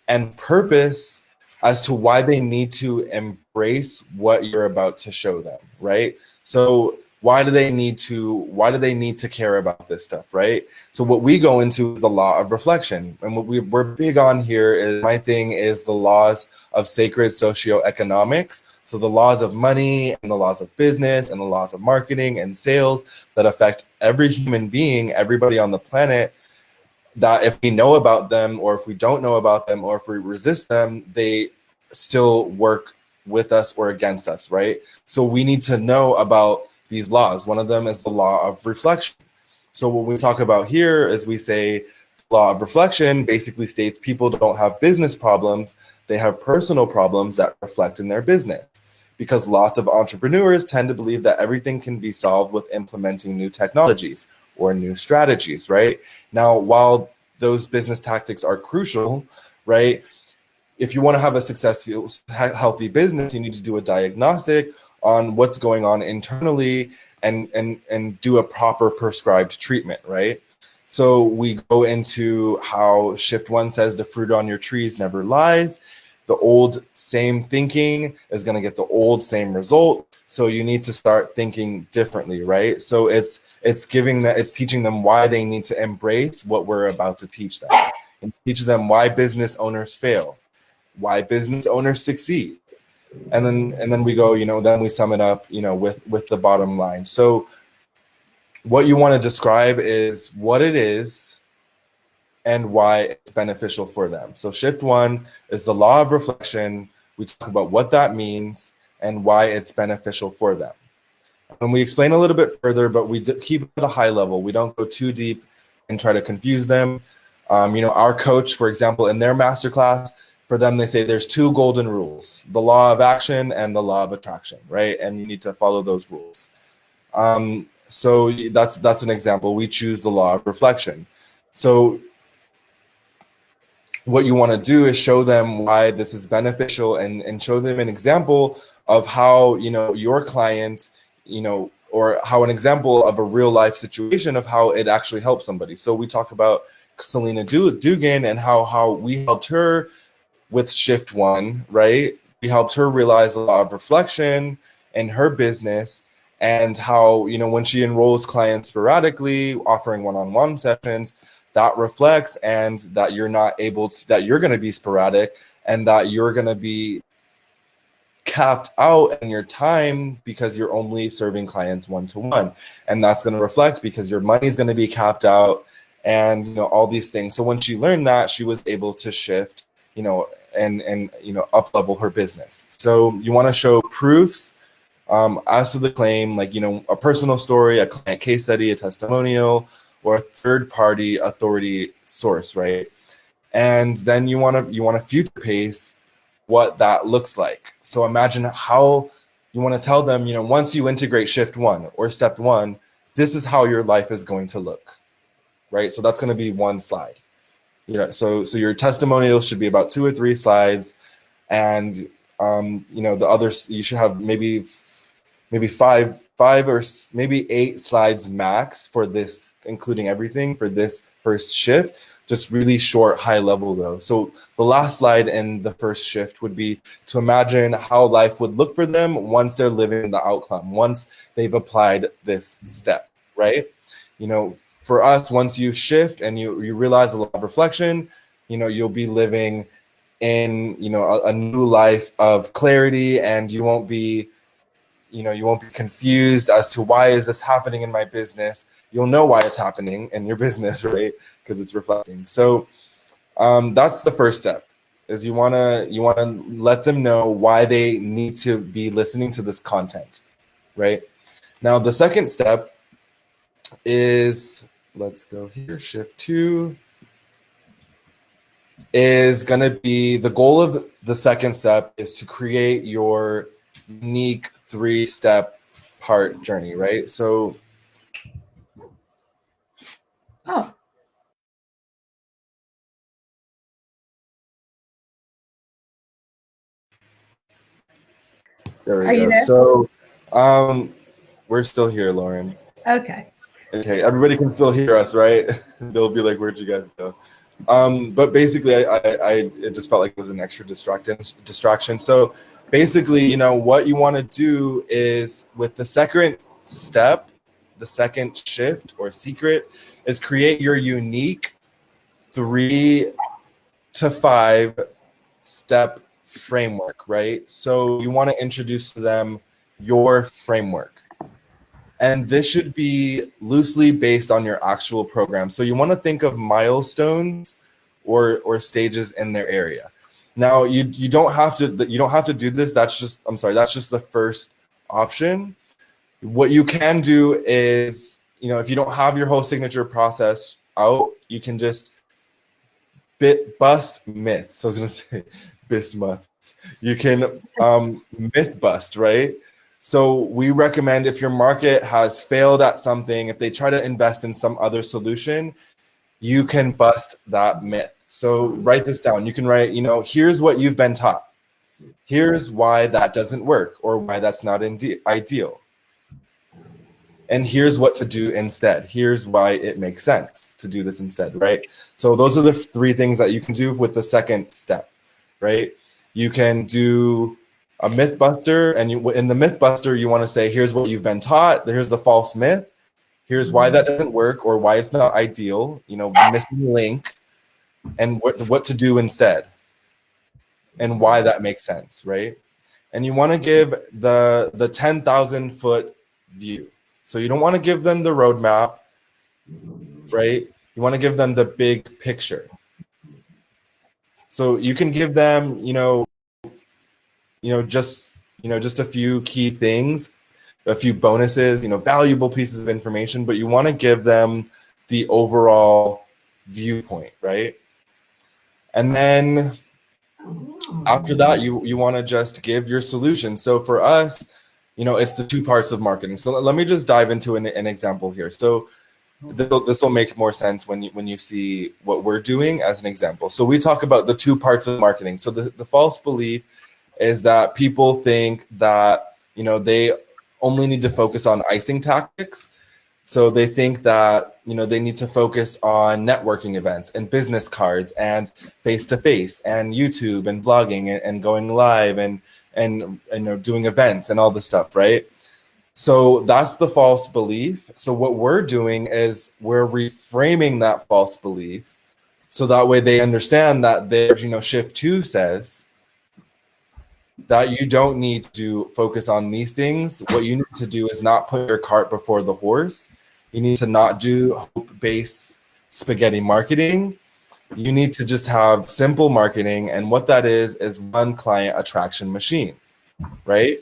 and purpose as to why they need to embrace what you're about to show them, right? So why do they need to care about this stuff, right? So what we go into is the law of reflection. And what we're big on here is, my thing is the laws of sacred socioeconomics. So the laws of money and the laws of business and the laws of marketing and sales that affect every human being, everybody on the planet, that if we know about them or if we don't know about them or if we resist them, they still work with us or against us, right? So we need to know about these laws. One of them is the law of reflection. So what we talk about here is we say law of reflection basically states people don't have business problems, they have personal problems that reflect in their business. Because lots of entrepreneurs tend to believe that everything can be solved with implementing new technologies or new strategies, right? Now, while those business tactics are crucial, right? If you want to have a successful, healthy business, you need to do a diagnostic on what's going on internally and do a proper prescribed treatment, right? So we go into how shift 1 says the fruit on your trees never lies. The old same thinking is going to get the old same result. So you need to start thinking differently, right? So it's teaching them why they need to embrace what we're about to teach them. It teaches them why business owners fail, why business owners succeed. And then we go, then we sum it up, with the bottom line. So what you want to describe is what it is and why it's beneficial for them. So shift 1 is the law of reflection. We talk about what that means and why it's beneficial for them. And we explain a little bit further, but we keep it at a high level. We don't go too deep and try to confuse them. Our coach, for example, in their masterclass, for them, they say there's 2 golden rules: the law of action and the law of attraction, right? And you need to follow those rules. So that's an example. We choose the law of reflection. So what you want to do is show them why this is beneficial, and show them an example of how, your clients, or how an example of a real life situation of how it actually helps somebody. So we talk about Selena Dugan and how we helped her with shift 1, right? We helped her realize a lot of reflection in her business, and how, when she enrolls clients sporadically, offering one-on-one sessions, that reflects, and that you're not able to, that you're going to be sporadic, and that you're going to be capped out in your time because you're only serving clients one-to-one, and that's going to reflect because your money is going to be capped out, and all these things. So when she learned that, she was able to shift, and up level her business. So you want to show proofs as to the claim, like a personal story, a client case study, a testimonial, or a third-party authority source, right? And then you want to future pace what that looks like. So imagine how you want to tell them, once you integrate shift 1 or step 1, this is how your life is going to look, right? So that's going to be 1 slide. So your testimonial should be about 2 or 3 slides, and the others, you should have maybe 5 or maybe 8 slides max for this, including everything for this first shift. Just really short, high level though. So the last slide in the first shift would be to imagine how life would look for them once they're living the outcome, once they've applied this step, right? For us, once you shift and you realize a lot of reflection, you'll be living in, a new life of clarity, and you won't be confused as to why is this happening in my business. You'll know why it's happening in your business, right? Because it's reflecting. So that's the first step, is you want to let them know why they need to be listening to this content, right? Now, the second step is, let's go here, shift 2, is going to be, the goal of the second step is to create your unique 3-step part journey, right? So there we Are you go. there? So we're still here, Lauren. Okay. Okay, everybody can still hear us, right? They'll be like, where'd you guys go? But basically, it just felt like it was an extra distraction. So basically, what you want to do is, with the second step, the second shift or secret, is create your unique 3 to 5 step framework, right? So you want to introduce to them your framework. And this should be loosely based on your actual program. So you want to think of milestones or stages in their area. Now you don't have to do this. That's just the first option. What you can do is, if you don't have your whole signature process out, you can just bust myths. So I was gonna say bismuth. You can myth bust, right? So we recommend, if your market has failed at something, if they try to invest in some other solution, you can bust that myth. So write this down. You can write, here's what you've been taught. Here's why that doesn't work, or why that's not ideal. And here's what to do instead. Here's why it makes sense to do this instead, right? So those are the 3 things that you can do with the second step, right? You can do a myth buster, and in the myth buster, you want to say, here's what you've been taught. Here's the false myth. Here's why that doesn't work, or why it's not ideal, the missing link, and what to do instead, and why that makes sense, right? And you want to give the 10,000-foot view. So you don't want to give them the roadmap, right? You want to give them the big picture. So you can give them, just a few key things, a few bonuses, valuable pieces of information, but you want to give them the overall viewpoint, right? And then after that, you want to just give your solution. So for us, it's the two parts of marketing. So let me just dive into an example here. So this will make more sense when you see what we're doing as an example. So we talk about the two parts of marketing. So the false belief is that people think that they only need to focus on icing tactics. So they think that they need to focus on networking events and business cards and face-to-face and YouTube and blogging and going live and doing events and all this stuff, right? So that's the false belief. So what we're doing is we're reframing that false belief so that way they understand that there's, shift 2 says that you don't need to focus on these things. What you need to do is not put your cart before the horse. You need to not do hope-based spaghetti marketing. You need to just have simple marketing. And what that is one client attraction machine, right?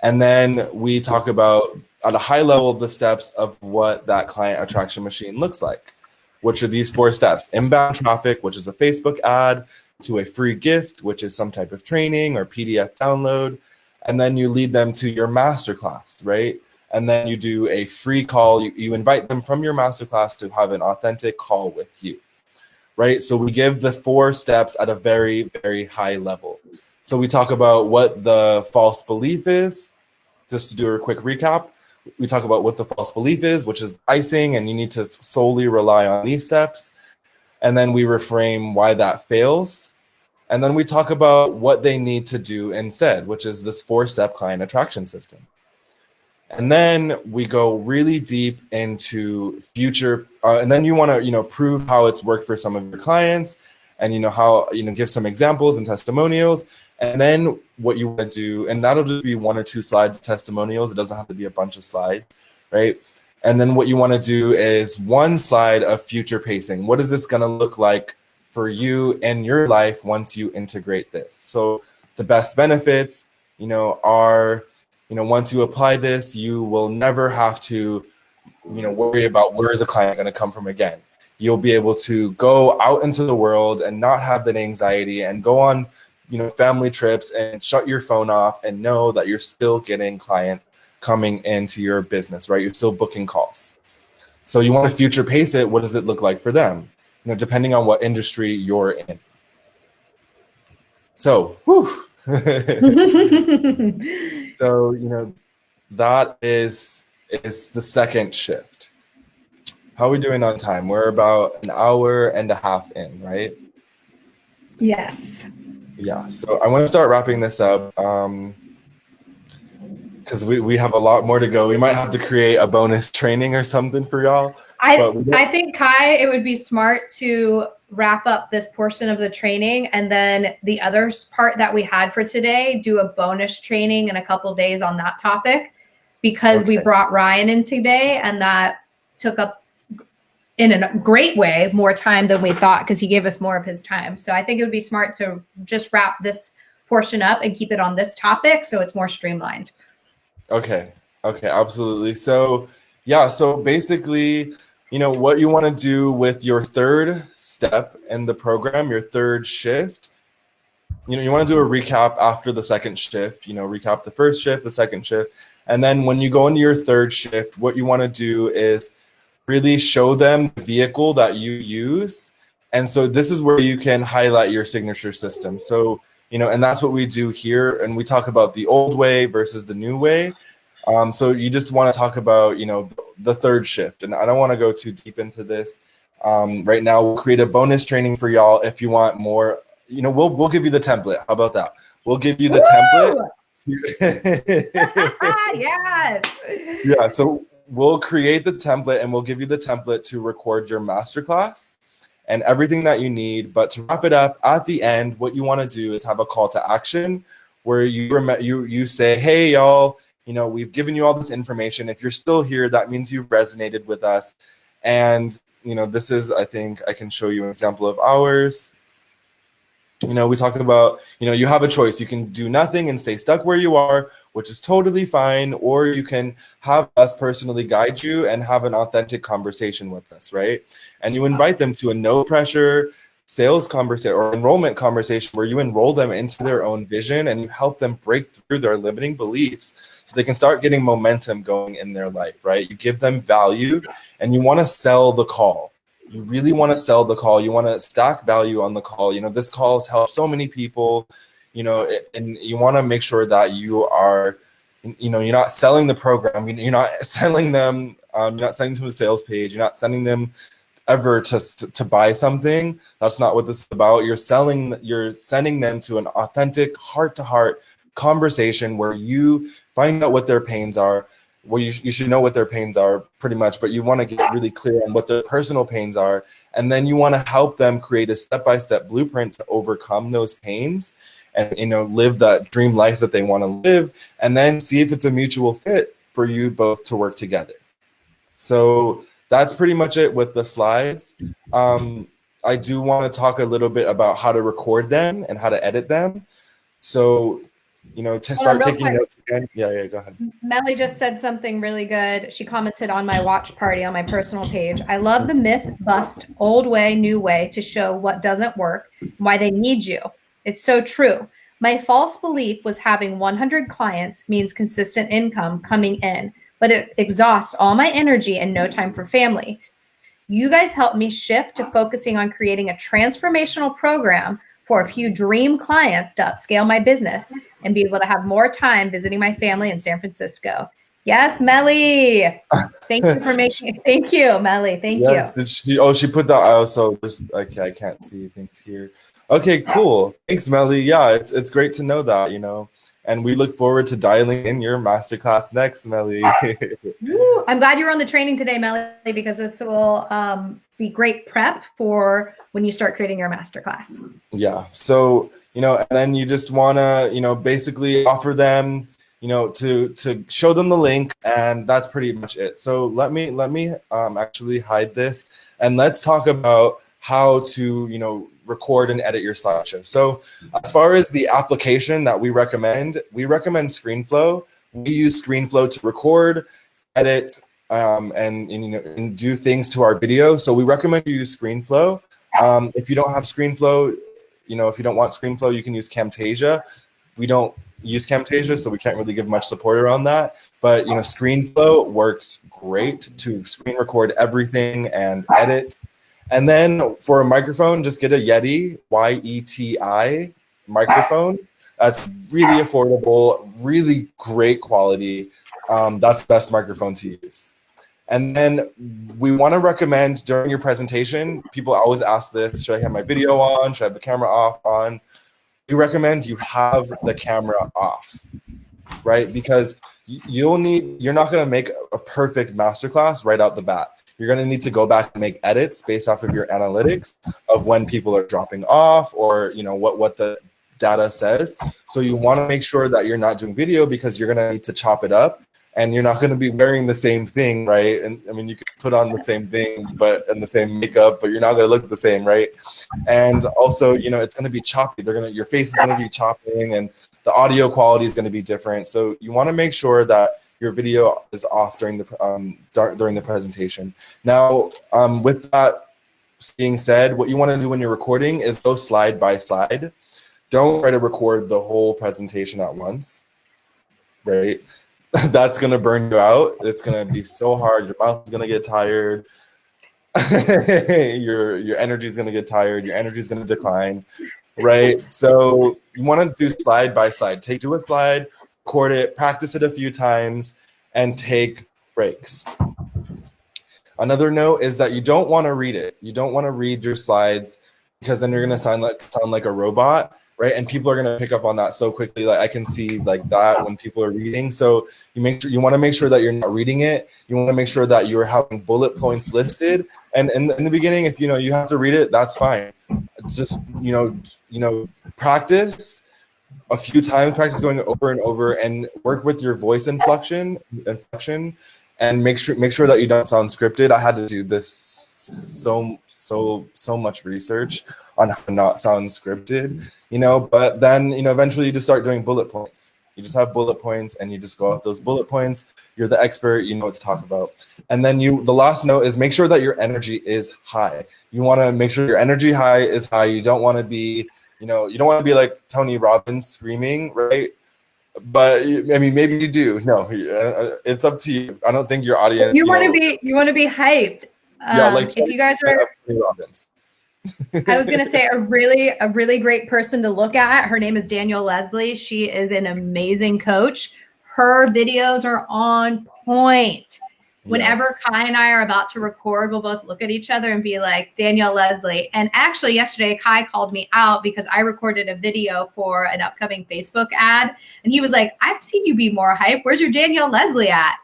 And then we talk about at a high level the steps of what that client attraction machine looks like, which are these 4 steps: inbound traffic, which is a Facebook ad, to a free gift, which is some type of training or PDF download. And then you lead them to your masterclass, right? And then you do a free call. You invite them from your masterclass to have an authentic call with you, right? So we give the 4 steps at a very, very high level. So we talk about what the false belief is. Just to do a quick recap, we talk about what the false belief is, which is icing, and you need to solely rely on these steps. And then we reframe why that fails. And then we talk about what they need to do instead, which is this 4-step client attraction system. And then we go really deep into future, and then you want to, prove how it's worked for some of your clients, and how, give some examples and testimonials. And then what you want to do, and that'll just be 1 or 2 slides of testimonials. It doesn't have to be a bunch of slides, right? And then what you want to do is 1 slide of future pacing. What is this going to look like for you in your life once you integrate this? So the best benefits, are, once you apply this, you will never have to, worry about where is a client going to come from again. You'll be able to go out into the world and not have that anxiety and go on family trips and shut your phone off and know that you're still getting clients coming into your business, right? You're still booking calls. So you want to future pace it. What does it look like for them? Depending on what industry you're in. So, so, that is the second shift. How are we doing on time? We're about an hour and a half in, right? Yes. Yeah, so I want to start wrapping this up because we have a lot more to go. We might have to create a bonus training or something for y'all. I think, Kai, it would be smart to wrap up this portion of the training, and then the other part that we had for today, do a bonus training in a couple of days on that topic, because we brought Ryan in today, and that took up, in a great way, more time than we thought, because he gave us more of his time. So I think it would be smart to just wrap this portion up and keep it on this topic so it's more streamlined. Okay, absolutely. So yeah, so basically, what you want to do with your 3rd step in the program, your 3rd shift, you want to do a recap after the 2nd shift, recap the 1st shift, the 2nd shift. And then when you go into your 3rd shift, what you want to do is really show them the vehicle that you use. And so this is where you can highlight your signature system. So, and that's what we do here. And we talk about the old way versus the new way. So you just want to talk about, the 3rd shift. And I don't want to go too deep into this right now. We'll create a bonus training for y'all if you want more. We'll give you the template. How about that? We'll give you the template. Yes. Yeah, so we'll create the template, and we'll give you the template to record your masterclass and everything that you need. But to wrap it up, at the end, what you want to do is have a call to action where you say, hey, y'all, we've given you all this information. If you're still here, that means you've resonated with us. And, this is, I think I can show you an example of ours. We talk about, you have a choice. You can do nothing and stay stuck where you are, which is totally fine, or you can have us personally guide you and have an authentic conversation with us, right? And you invite them to a no pressure sales conversation or enrollment conversation where you enroll them into their own vision and you help them break through their limiting beliefs so they can start getting momentum going in their life, right? You give them value and you want to sell the call. You really want to sell the call. You want to stack value on the call. You know, this call has helped so many people, you know, and you want to make sure that you are, you know, you're not selling the program. You're not selling them, you're not sending them to a sales page. You're not sending them ever to buy something. That's not what this is about. You're sending them to an authentic heart-to-heart conversation where you find out what their pains are. Well, you should know what their pains are pretty much, but you want to get really clear on what their personal pains are. And then you want to help them create a step-by-step blueprint to overcome those pains and, you know, live that dream life that they want to live, and then see if it's a mutual fit for you both to work together. So that's pretty much it with the slides. I do want to talk a little bit about how to record them and how to edit them. So, you know, to start taking notes again. Yeah, go ahead. Melly just said something really good. She commented on my watch party on my personal page. I love the myth bust, old way, new way, to show what doesn't work, why they need you. It's so true. My false belief was having 100 clients means consistent income coming in, but it exhausts all my energy and no time for family. You guys helped me shift to focusing on creating a transformational program for a few dream clients to upscale my business and be able to have more time visiting my family in San Francisco. Yes, Melly. Thank you, Melly. Thank you. She put that. I also just, okay, I can't see things here. Okay, cool. Thanks, Melly. Yeah, it's great to know that, you know. And we look forward to dialing in your masterclass next, Melly. I'm glad you were on the training today, Melly, because this will be great prep for when you start creating your masterclass. Yeah. So, you know, and then you just want to, you know, basically offer them, you know, to show them the link, and that's pretty much it. So let me actually hide this, and let's talk about how to, you know, record and edit your slideshow. So as far as the application that we recommend ScreenFlow. We use ScreenFlow to record, edit, and you know, and do things to our video. So we recommend you use ScreenFlow. If you don't have ScreenFlow, you know, if you don't want ScreenFlow, you can use Camtasia. We don't use Camtasia, so we can't really give much support around that. But, you know, ScreenFlow works great to screen record everything and edit. And then for a microphone, just get a Yeti, Y-E-T-I microphone. That's really affordable, really great quality. That's the best microphone to use. And then we want to recommend during your presentation, people always ask this, should I have my video on? Should I have the camera off on? We recommend you have the camera off, right? Because you're not going to make a perfect masterclass right out the bat. You're going to need to go back and make edits based off of your analytics of when people are dropping off, or, you know, what the data says. So you want to make sure that you're not doing video, because you're going to need to chop it up, and you're not going to be wearing the same thing, right? And I mean, you can put on the same thing, and the same makeup, but you're not going to look the same, right? And also, you know, it's going to be choppy. Your face is going to be chopping, and the audio quality is going to be different. So you want to make sure that your video is off during the presentation. Now, with that being said, what you want to do when you're recording is go slide by slide. Don't try to record the whole presentation at once, right? That's going to burn you out. It's going to be so hard. Your mouth is going to get tired. your energy is going to get tired. Your energy is going to decline, right? So you want to do slide by slide. Do a slide, record it, practice it a few times, and take breaks. Another note is that you don't want to read it. You don't want to read your slides, because then you're going to sound like a robot, right? And people are going to pick up on that so quickly. Like I can see like that when people are reading. So you want to make sure that you're not reading it. You want to make sure that you're having bullet points listed. And in the beginning, if you have to read it, that's fine. Just practice a few times, practice going over and over, and work with your voice inflection, and make sure that you don't sound scripted. I had to do this so much research on how to not sound scripted, but then eventually you just start doing bullet points. You just have bullet points and you just go off those bullet points. You're the expert, you know what to talk about. And then the last note is make sure that your energy is high. You want to make sure your energy is high. You don't want to be, you don't want to be like Tony Robbins screaming, right? But I mean, maybe you do. No, it's up to you. I don't think your audience. You want to be hyped. Yeah, like if you guys are. Tony Robbins. I was gonna say a really great person to look at. Her name is Danielle Leslie. She is an amazing coach. Her videos are on point. Whenever Yes. Kai and I are about to record, we'll both look at each other and be like, Danielle Leslie. And actually yesterday, Kai called me out because I recorded a video for an upcoming Facebook ad. And he was like, I've seen you be more hype. Where's your Danielle Leslie at?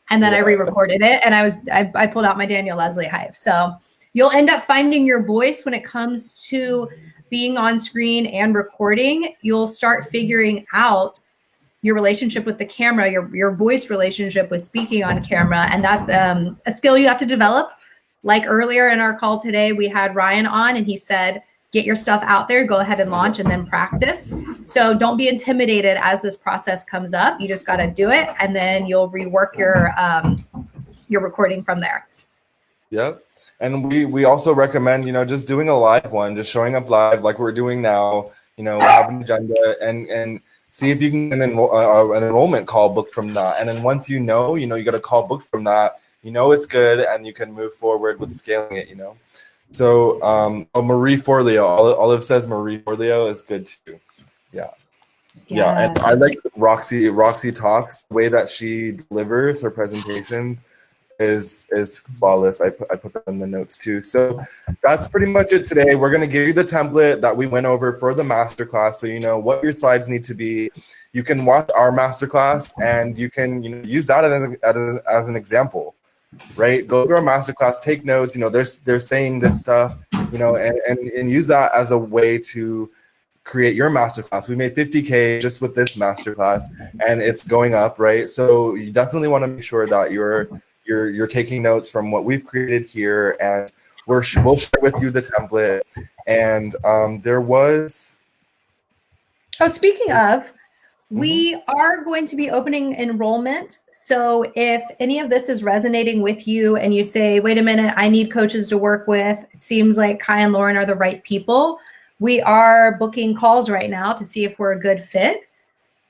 And then I re-recorded it and I pulled out my Danielle Leslie hype. So you'll end up finding your voice when it comes to being on screen and recording. You'll start figuring out your relationship with the camera, your voice relationship with speaking on camera. And that's a skill you have to develop. Like earlier in our call today, we had Ryan on and he said, get your stuff out there, go ahead and launch and then practice. So don't be intimidated as this process comes up. You just got to do it. And then you'll rework your recording from there. Yep. And we also recommend, just doing a live one, just showing up live like we're doing now, have an agenda and see if you can get an enrollment call booked from that. And then once you got a call booked from that, it's good and you can move forward with scaling it, So Marie Forleo, Olive says Marie Forleo is good too. Yeah. And I like Roxy talks, the way that she delivers her presentation is flawless. I put that in the notes too. So that's pretty much it today. We're going to give you the template that we went over for the masterclass, so you know what your slides need to be. You can watch our masterclass and you can use that as an example, right? Go through our masterclass, take notes. They're saying this stuff, and use that as a way to create your masterclass. We made 50K just with this masterclass, and it's going up, right? So you definitely want to make sure that you're taking notes from what we've created here, and we'll share with you the template. And there was. Oh, speaking of, we are going to be opening enrollment. So if any of this is resonating with you and you say, wait a minute, I need coaches to work with, it seems like Kai and Lauren are the right people. We are booking calls right now to see if we're a good fit.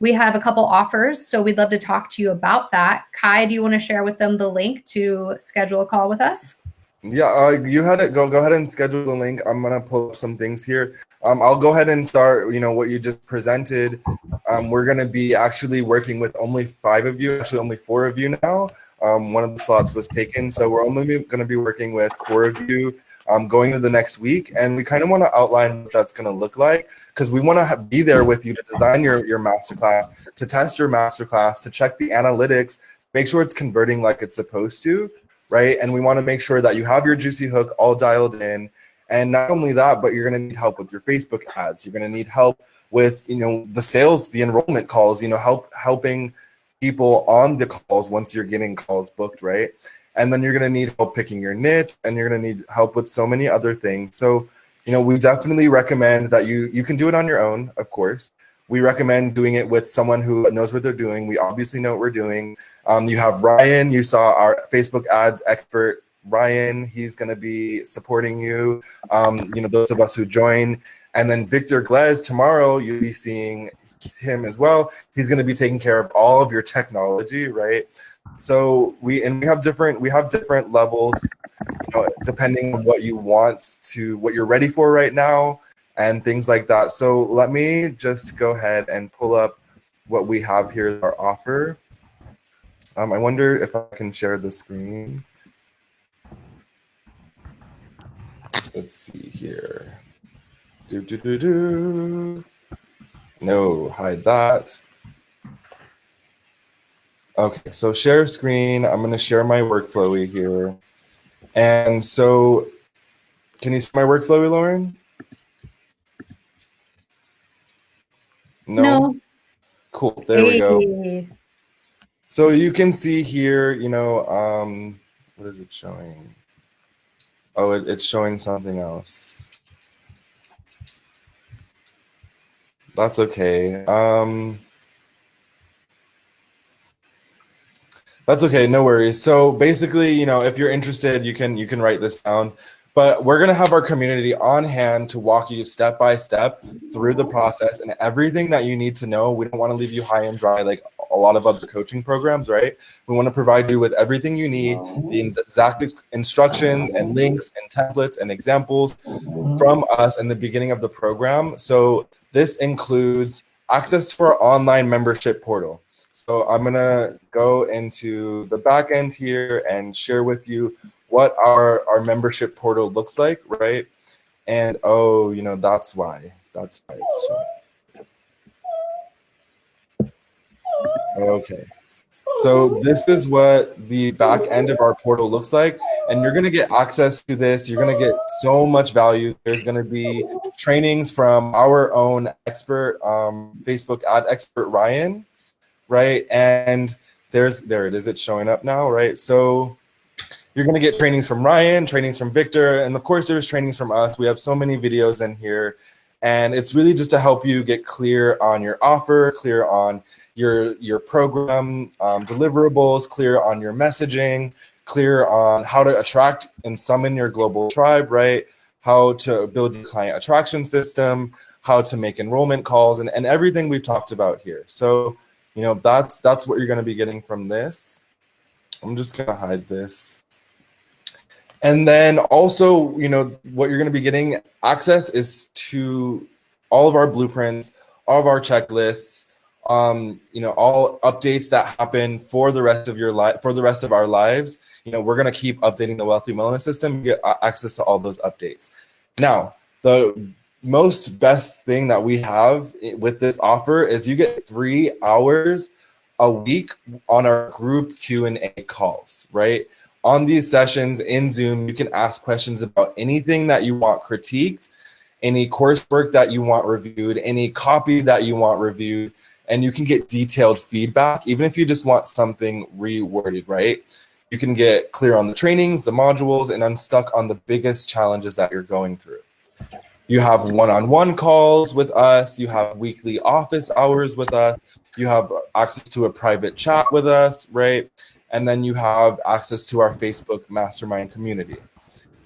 We have a couple offers, so we'd love to talk to you about that. Kai, do you want to share with them the link to schedule a call with us? Yeah, you had it. Go ahead and schedule the link. I'm gonna pull up some things here. I'll go ahead and start. What you just presented. We're gonna be actually working with only 5 of you. Actually, only 4 of you now. One of the slots was taken, so we're only gonna be working with 4 of you. Going into the next week, and we kind of want to outline what that's going to look like, because we want to be there with you to design your masterclass, to test your masterclass, to check the analytics, make sure it's converting like it's supposed to, right? And we want to make sure that you have your juicy hook all dialed in. And not only that, but you're going to need help with your Facebook ads. You're going to need help with the sales, the enrollment calls, helping people on the calls once you're getting calls booked, right? And then you're going to need help picking your niche, and you're going to need help with so many other things. So, we definitely recommend that you can do it on your own, of course. We recommend doing it with someone who knows what they're doing. We obviously know what we're doing. You have Ryan. You saw our Facebook ads expert, Ryan. He's going to be supporting you, those of us who join. And then Victor Glez, tomorrow you'll be seeing him as well. He's going to be taking care of all of your technology, right? So we have different levels, depending on what what you're ready for right now and things like that. So let me just go ahead and pull up what we have here as our offer. I wonder if I can share the screen. Let's see here. No, hide that. Okay, so share screen. I'm going to share my workflowy here. And so, can you see my workflowy, Lauren? No? Cool, there we go. So you can see here, what is it showing? Oh, it's showing something else. That's okay. That's okay, no worries. So basically, you know, if you're interested, you can write this down. But we're gonna have our community on hand to walk you step by step through the process and everything that you need to know. We don't want to leave you high and dry like a lot of other coaching programs, right? We want to provide you with everything you need, the exact instructions and links and templates and examples from us in the beginning of the program. So this includes access to our online membership portal. So I'm gonna go into the back end here and share with you what our membership portal looks like, right? And oh, you know, that's why it's showing. Okay. So this is what the back end of our portal looks like, and you're gonna get access to this. You're gonna get so much value. There's gonna be trainings from our own expert, Facebook ad expert, Ryan, right? And there it is, it's showing up now, right? So you're gonna get trainings from Ryan, trainings from Victor, and of course there's trainings from us. We have so many videos in here, and it's really just to help you get clear on your offer, clear on your program deliverables, clear on your messaging, clear on how to attract and summon your global tribe, right? How to build your client attraction system, how to make enrollment calls, and everything we've talked about here. So, you know, that's what you're gonna be getting from this. I'm just gonna hide this. And then also, you know, what you're going to be getting access is to all of our blueprints, all of our checklists, you know, all updates that happen for the rest of your life, for the rest of our lives. You know, we're going to keep updating the Wealthy Wellness System, get access to all those updates. Now, the most best thing that we have with this offer is you get 3 hours a week on our group Q&A calls, right? On these sessions in Zoom, you can ask questions about anything that you want critiqued, any coursework that you want reviewed, any copy that you want reviewed, and you can get detailed feedback, even if you just want something reworded, right? You can get clear on the trainings, the modules, and unstuck on the biggest challenges that you're going through. You have one-on-one calls with us. You have weekly office hours with us. You have access to a private chat with us, right? And then you have access to our Facebook mastermind community.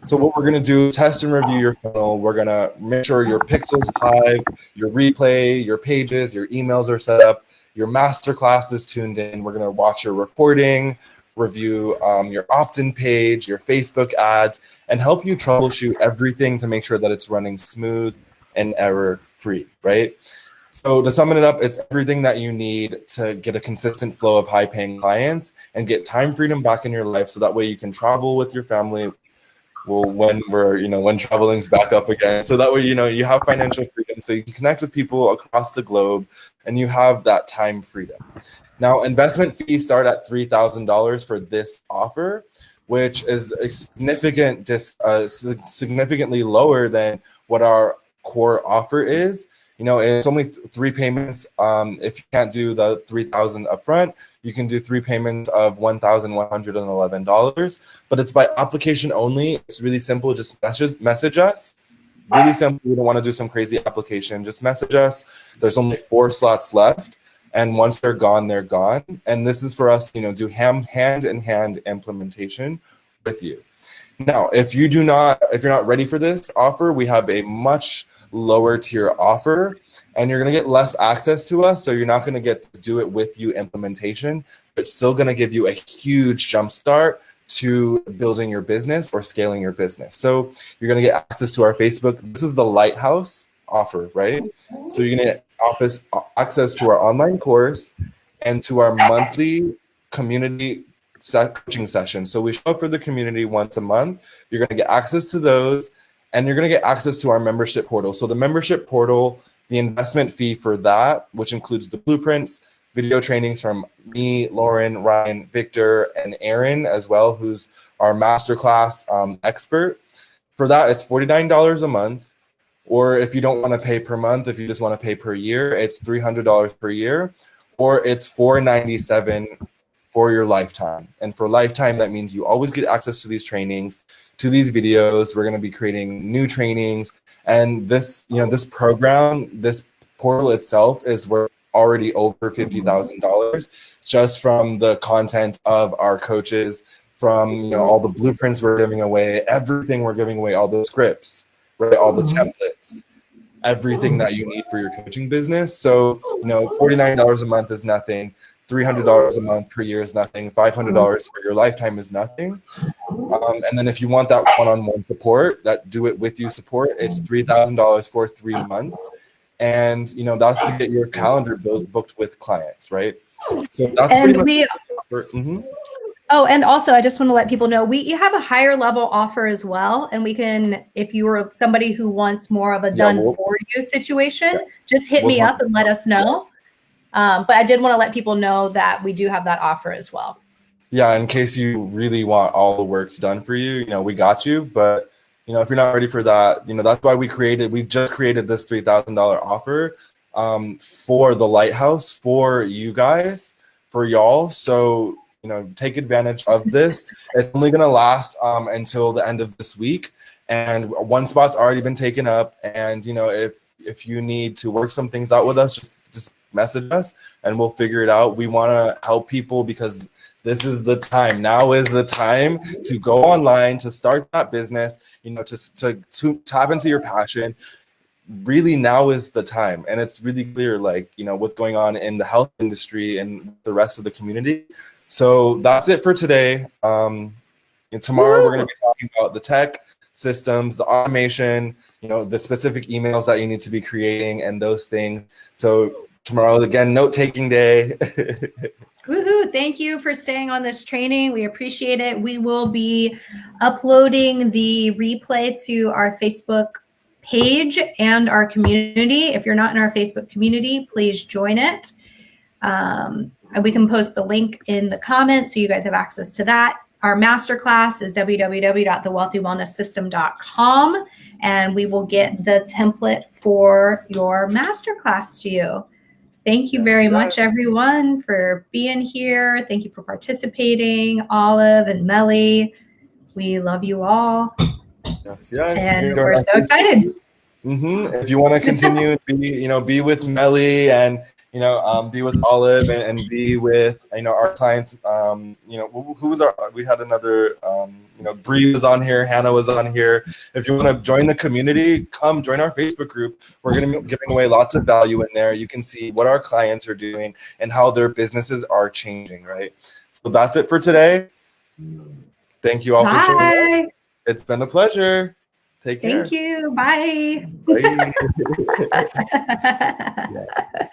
So what we're going to do, test and review your funnel. We're going to make sure your pixels live, your replay, your pages, your emails are set up, your masterclass is tuned in. We're going to watch your recording, review your opt-in page, your Facebook ads, and help you troubleshoot everything to make sure that it's running smooth and error-free, right? So to sum it up, it's everything that you need to get a consistent flow of high-paying clients and get time freedom back in your life, so that way you can travel with your family. Well, when traveling's back up again, so that way you have financial freedom, so you can connect with people across the globe, and you have that time freedom. Now, investment fees start at $3,000 for this offer, which is a significantly lower than what our core offer is. You know, it's only 3 payments. If you can't do the $3,000 upfront, you can do 3 payments of $1,111. But it's by application only. It's really simple. Just message us. Really simple. We don't want to do some crazy application. Just message us. There's only 4 slots left, and once they're gone, they're gone. And this is for us, do hand-in-hand implementation with you. Now, if you're not ready for this offer, we have a much lower tier offer, and you're going to get less access to us, so you're not going to get to do it with you implementation, but it's still going to give you a huge jump start to building your business or scaling your business. So you're going to get access to our Facebook. This is the Lighthouse offer, right? So you're going to get access to our online course and to our monthly community coaching session. So we show up for the community once a month. You're going to get access to those, and you're going to get access to our membership portal. So the membership portal, the investment fee for that, which includes the blueprints, video trainings from me, Lauren, Ryan, Victor, and Aaron as well, who's our masterclass expert. For that, it's $49 a month. Or if you don't want to pay per month, if you just want to pay per year, it's $300 per year. Or it's $497 for your lifetime. And for lifetime, that means you always get access to these trainings, to these videos. We're going to be creating new trainings, and this program, this portal itself is worth already over $50,000 just from the content of our coaches, from all the blueprints we're giving away, everything we're giving away, all the scripts, right, all the templates, everything that you need for your coaching business. So $49 a month is nothing. $300 a month per year is nothing. $500 for your lifetime is nothing. And then if you want that one-on-one support, that do it with you support, it's $3,000 for 3 months. And that's to get your calendar booked with clients, right? So that's and pretty much Oh, and also I just want to let people know we have a higher level offer as well. And we can, if you are somebody who wants more of a done for you situation, just hit me up and let us know. But I did want to let people know that we do have that offer as well. Yeah, in case you really want all the works done for you, we got you. But if you're not ready for that, that's why we just created this $3,000 offer for the Lighthouse, for you guys, for y'all. So take advantage of this. It's only going to last until the end of this week, and one spot's already been taken up. And if you need to work some things out with us, just message us and we'll figure it out. We want to help people because this is the time. Now is the time to go online, to start that business, to tap into your passion. Really, now is the time. And it's really clear, what's going on in the health industry and the rest of the community. So that's it for today. And tomorrow we're going to be talking about the tech systems, the automation, the specific emails that you need to be creating and those things. So tomorrow, again, note-taking day. Woohoo! Thank you for staying on this training. We appreciate it. We will be uploading the replay to our Facebook page and our community. If you're not in our Facebook community, please join it. And we can post the link in the comments so you guys have access to that. Our masterclass is www.thewealthywellnesssystem.com, and we will get the template for your masterclass to you. Thank you very much, everyone, for being here. Thank you for participating, Olive and Melly. We love you all. And we're so excited. If you want to continue, be with Melly and be with Olive and be with our clients. Who was we had another. Bree was on here, Hannah was on here. If you want to join the community, come join our Facebook group. We're going to be giving away lots of value in there. You can see what our clients are doing and how their businesses are changing, right? So that's it for today. Thank you all for showing up. It's been a pleasure. Take care. Thank you. Bye.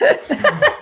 Bye.